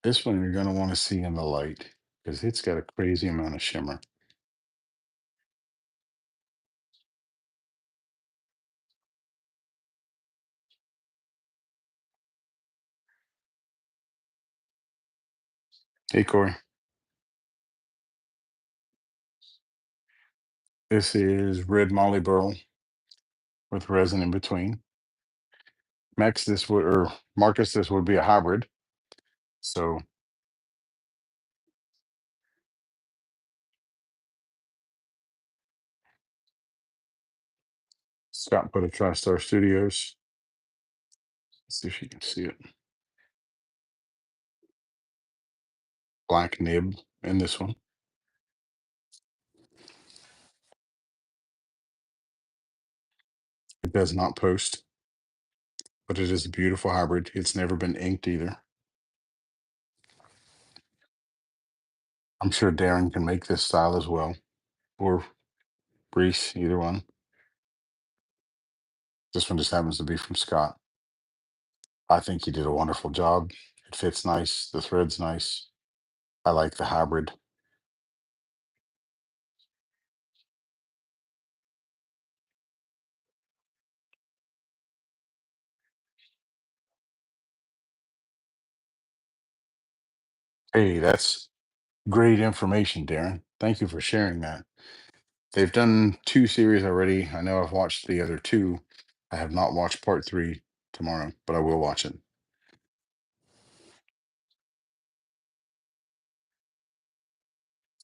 This one you're going to want to see in the light because it's got a crazy amount of shimmer. Hey, Corey. This is red Molly Burl with resin in between. Max, this would, or Marcus, this would be a hybrid. So Scott put a TriStar Studios. Let's see if you can see it. Black nib in this one. It does not post, but it is a beautiful hybrid. It's never been inked either. I'm sure Darren can make this style as well, or Reese, either one. This one just happens to be from Scott. I think he did a wonderful job. It fits nice. The thread's nice. I like the hybrid. Hey, that's great information, Darren. Thank you for sharing that. They've done two series already. I know I've watched the other two. I have not watched part three tomorrow, but I will watch it.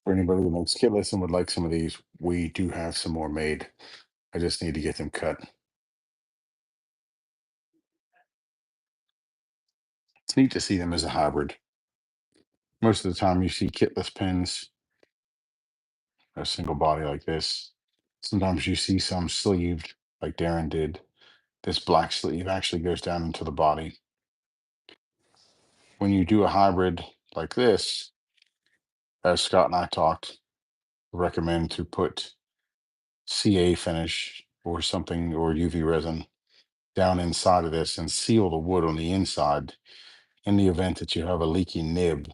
For anybody that makes Kitless and would like some of these, we do have some more made. I just need to get them cut. It's neat to see them as a hybrid. Most of the time, you see Kitless pens, a single body like this. Sometimes you see some sleeved, like Darren did. This black sleeve actually goes down into the body. When you do a hybrid like this, as Scott and I talked, recommend to put CA finish or something or UV resin down inside of this and seal the wood on the inside in the event that you have a leaky nib.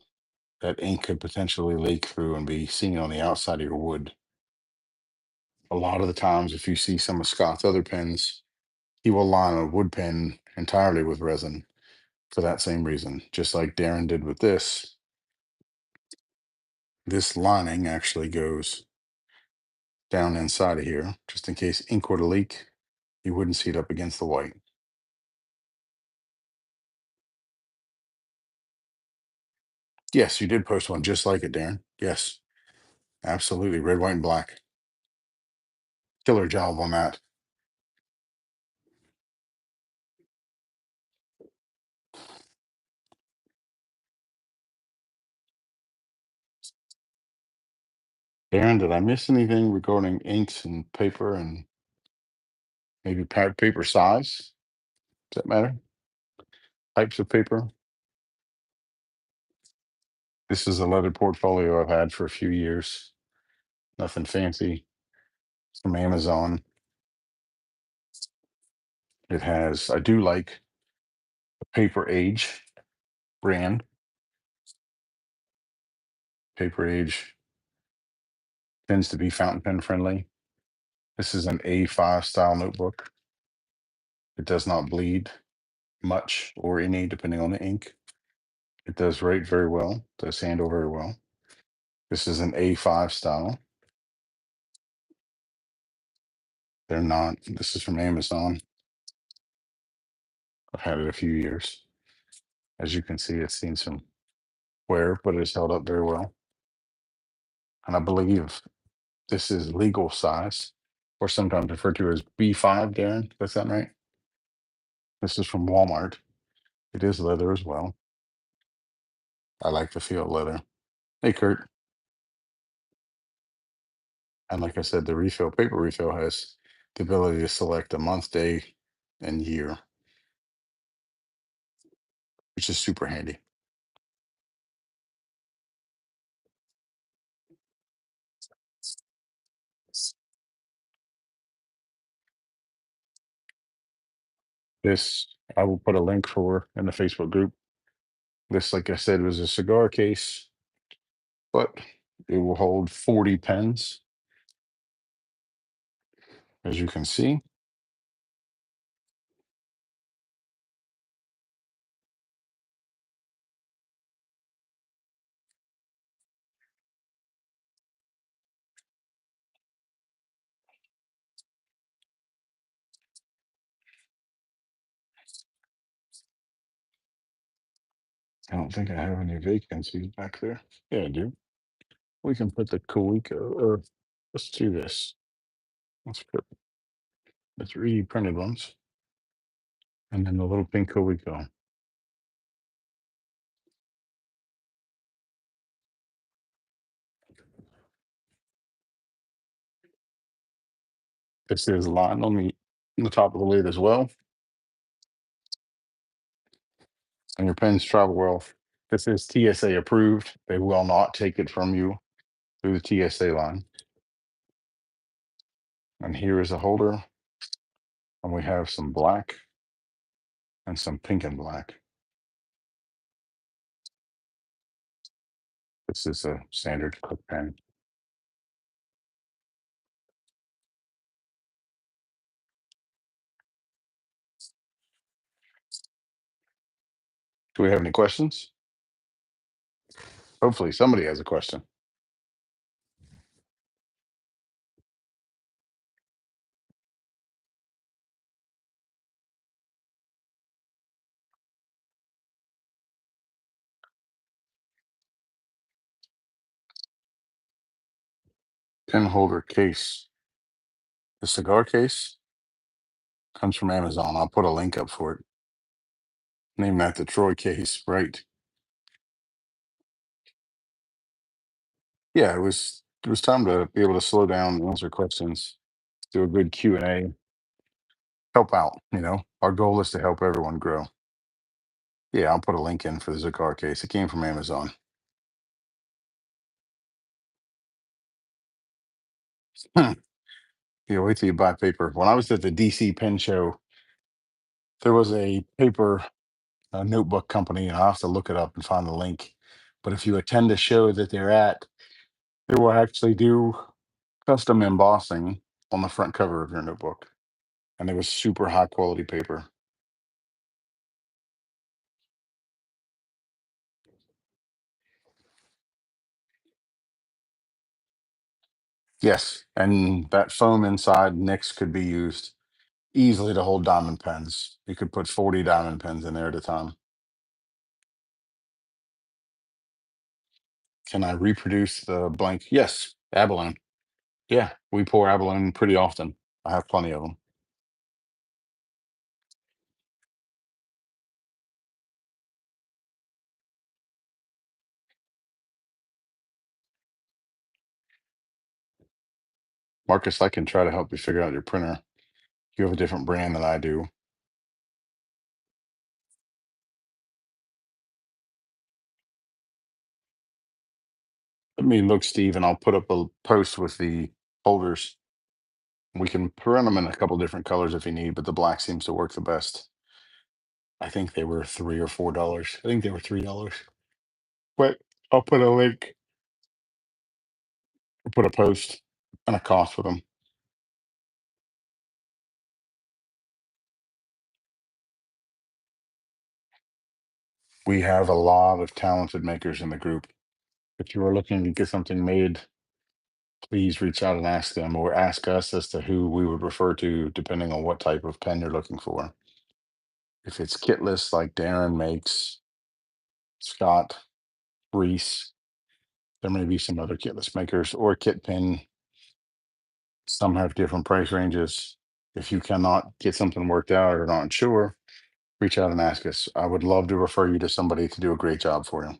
That ink could potentially leak through and be seen on the outside of your wood. A lot of the times, if you see some of Scott's other pens, he will line a wood pen entirely with resin for that same reason. Just like Darren did with this lining actually goes down inside of here, just in case ink were to leak, you wouldn't see it up against the white. Yes, you did post one just like it, Darren. Yes, absolutely. Red, white, and black. Killer job on that. Aaron, did I miss anything regarding inks and paper and maybe paper size? Does that matter? Types of paper? This is a leather portfolio I've had for a few years. Nothing fancy. It's from Amazon. It has, I do like the Paper Age brand. Paper Age tends to be fountain pen friendly. This is an A5 style notebook. It does not bleed much or any, depending on the ink. It does write very well, does handle very well. This is an A5 style. They're not, this is from Amazon. I've had it a few years. As you can see, it's seen some wear, but it's held up very well. And I believe this is legal size, or sometimes referred to as B5, Darren. Does that sound right? This is from Walmart. It is leather as well. I like the feel of leather. Hey, Kurt. And like I said, the refill, paper refill has the ability to select a month, day, and year, which is super handy. This I will put a link for in the Facebook group. This, like I said, was a cigar case, but it will hold 40 pens, as you can see. I don't think I have any vacancies back there. Yeah, I do. We can put the Coleco, or let's do this. Let's put the 3D printed ones and then the little pink Coleco. This is lined on the top of the lid as well. And your pens travel well. This is TSA approved. They will not take it from you through the TSA line. And here is a holder. And we have some black and some pink and black. This is a standard clip pen. Do we have any questions? Hopefully somebody has a question. Pen holder case. The cigar case comes from Amazon. I'll put a link up for it. Named after Troy case, right? Yeah, it was time to be able to slow down and answer questions, do a good Q&A, help out. Our goal is to help everyone grow. Yeah, I'll put a link in for the Cigar case. It came from Amazon. Hmm. Yeah, wait till you buy paper. When I was at the DC Pen Show, there was a paper notebook company, and I'll have to look it up and find the link. But if you attend a show that they're at, they will actually do custom embossing on the front cover of your notebook. And it was super high quality paper. Yes, and that foam inside nicks could be used easily to hold diamond pens. You could put 40 diamond pens in there at a time. Can I reproduce the blank? Yes, abalone. Yeah, we pour abalone pretty often. I have plenty of them. Marcus, I can try to help you figure out your printer. You have a different brand than I do. Let me look, Steve, and I'll put up a post with the holders. We can print them in a couple different colors if you need, but the black seems to work the best. I think they were $3 or $4. I think they were $3. But I'll put a link, or put a post and a cost with them. We have a lot of talented makers in the group. If you are looking to get something made, please reach out and ask them or ask us as to who we would refer to depending on what type of pen you're looking for. If it's Kitless like Darren makes, Scott, Reese, there may be some other Kitless makers or Kit Pen. Some have different price ranges. If you cannot get something worked out or not sure, reach out and ask us. I would love to refer you to somebody to do a great job for you.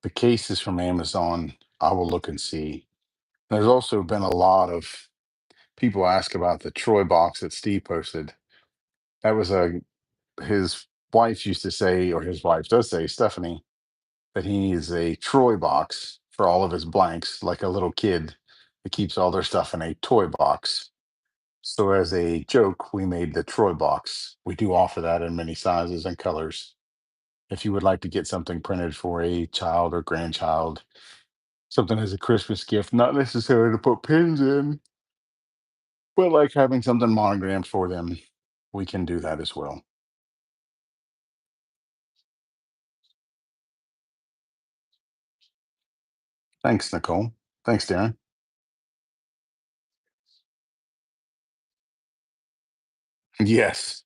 The case is from Amazon. I will look and see. There's also been a lot of people ask about the Troy box that Steve posted. That was a his wife used to say, or his wife does say, Stephanie, that he needs a Troy box for all of his blanks, like a little kid that keeps all their stuff in a toy box. So as a joke, we made the Troy box. We do offer that in many sizes and colors. If you would like to get something printed for a child or grandchild, something as a Christmas gift, not necessarily to put pins in, but like having something monogrammed for them, we can do that as well. Thanks, Nicole. Thanks, Darren. Yes.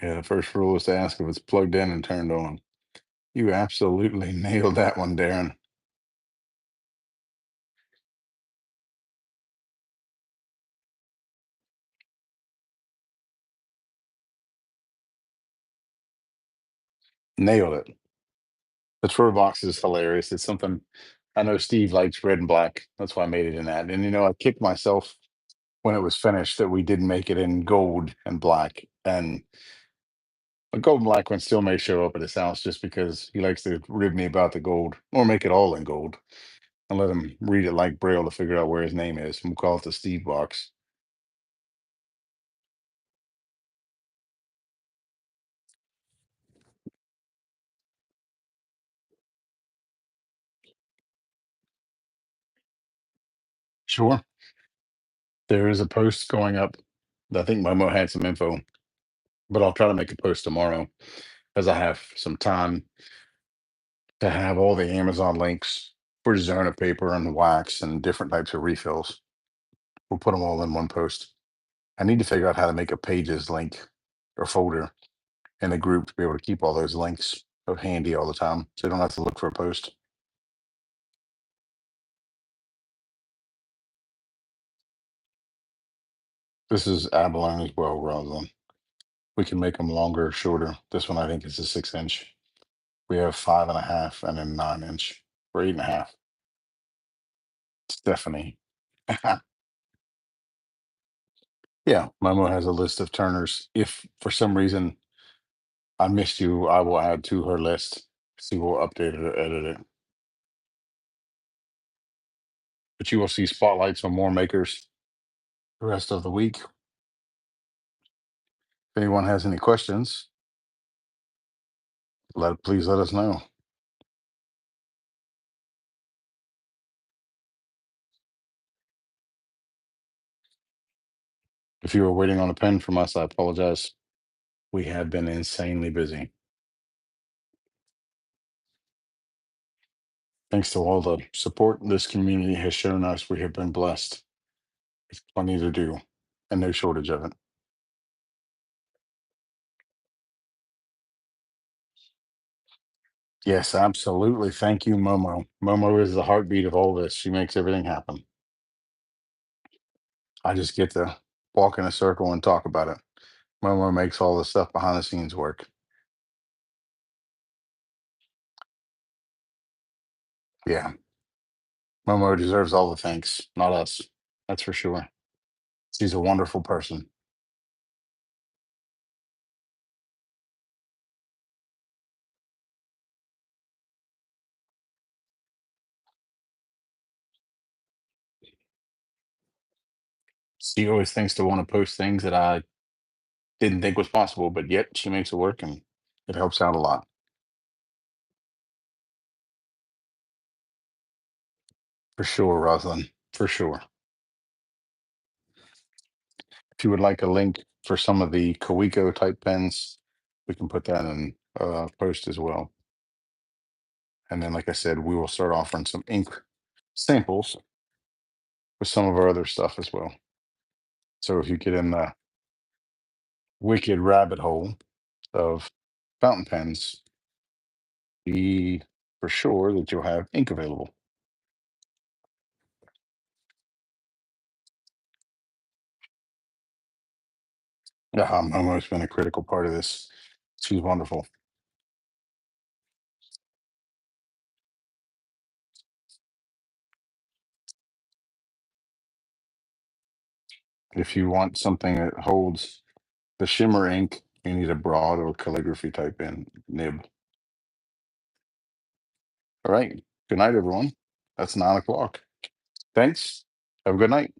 Yeah, the first rule is to ask if it's plugged in and turned on. You absolutely nailed that one, Darren. Nailed it. The Troy box is hilarious. It's something I know Steve likes red and black. That's why I made it in that. And I kicked myself when it was finished that we didn't make it in gold and black. And a gold and black one still may show up at his house just because he likes to rib me about the gold or make it all in gold and let him read it like Braille to figure out where his name is. We'll call it the Steve box. Sure. There is a post going up. I think Momo had some info, but I'll try to make a post tomorrow as I have some time to have all the Amazon links for Zona paper and wax and different types of refills. We'll put them all in one post. I need to figure out how to make a pages link or folder in a group to be able to keep all those links handy all the time so you don't have to look for a post. This is abalone as well, Rosalind. We can make them longer or shorter. This one I think is a 6 inch. We have 5.5 and then 9 inch or 8.5. Stephanie. Yeah, Momo has a list of turners. If for some reason I missed you, I will add to her list. She will update it or edit it. But you will see spotlights on more makers the rest of the week. If anyone has any questions, please let us know. If you are waiting on a pen from us, I apologize. We have been insanely busy. Thanks to all the support this community has shown us, we have been blessed with plenty to do and no shortage of it. Yes, absolutely. Thank you, Momo. Momo is the heartbeat of all this. She makes everything happen. I just get to walk in a circle and talk about it. Momo makes all the stuff behind the scenes work. Yeah, Momo deserves all the thanks, not us. That's for sure. She's a wonderful person. She always thinks to want to post things that I didn't think was possible, but yet she makes it work and it helps out a lot. For sure, Rosalind. For sure. If you would like a link for some of the Coeco type pens, we can put that in post as well. And then, like I said, we will start offering some ink samples with some of our other stuff as well. So if you get in the wicked rabbit hole of fountain pens, be for sure that you'll have ink available. Yeah, Momo's been a critical part of this. She's wonderful. If you want something that holds the shimmer ink, you need a broad or calligraphy type in nib. All right. Good night, everyone. That's 9 o'clock. Thanks. Have a good night.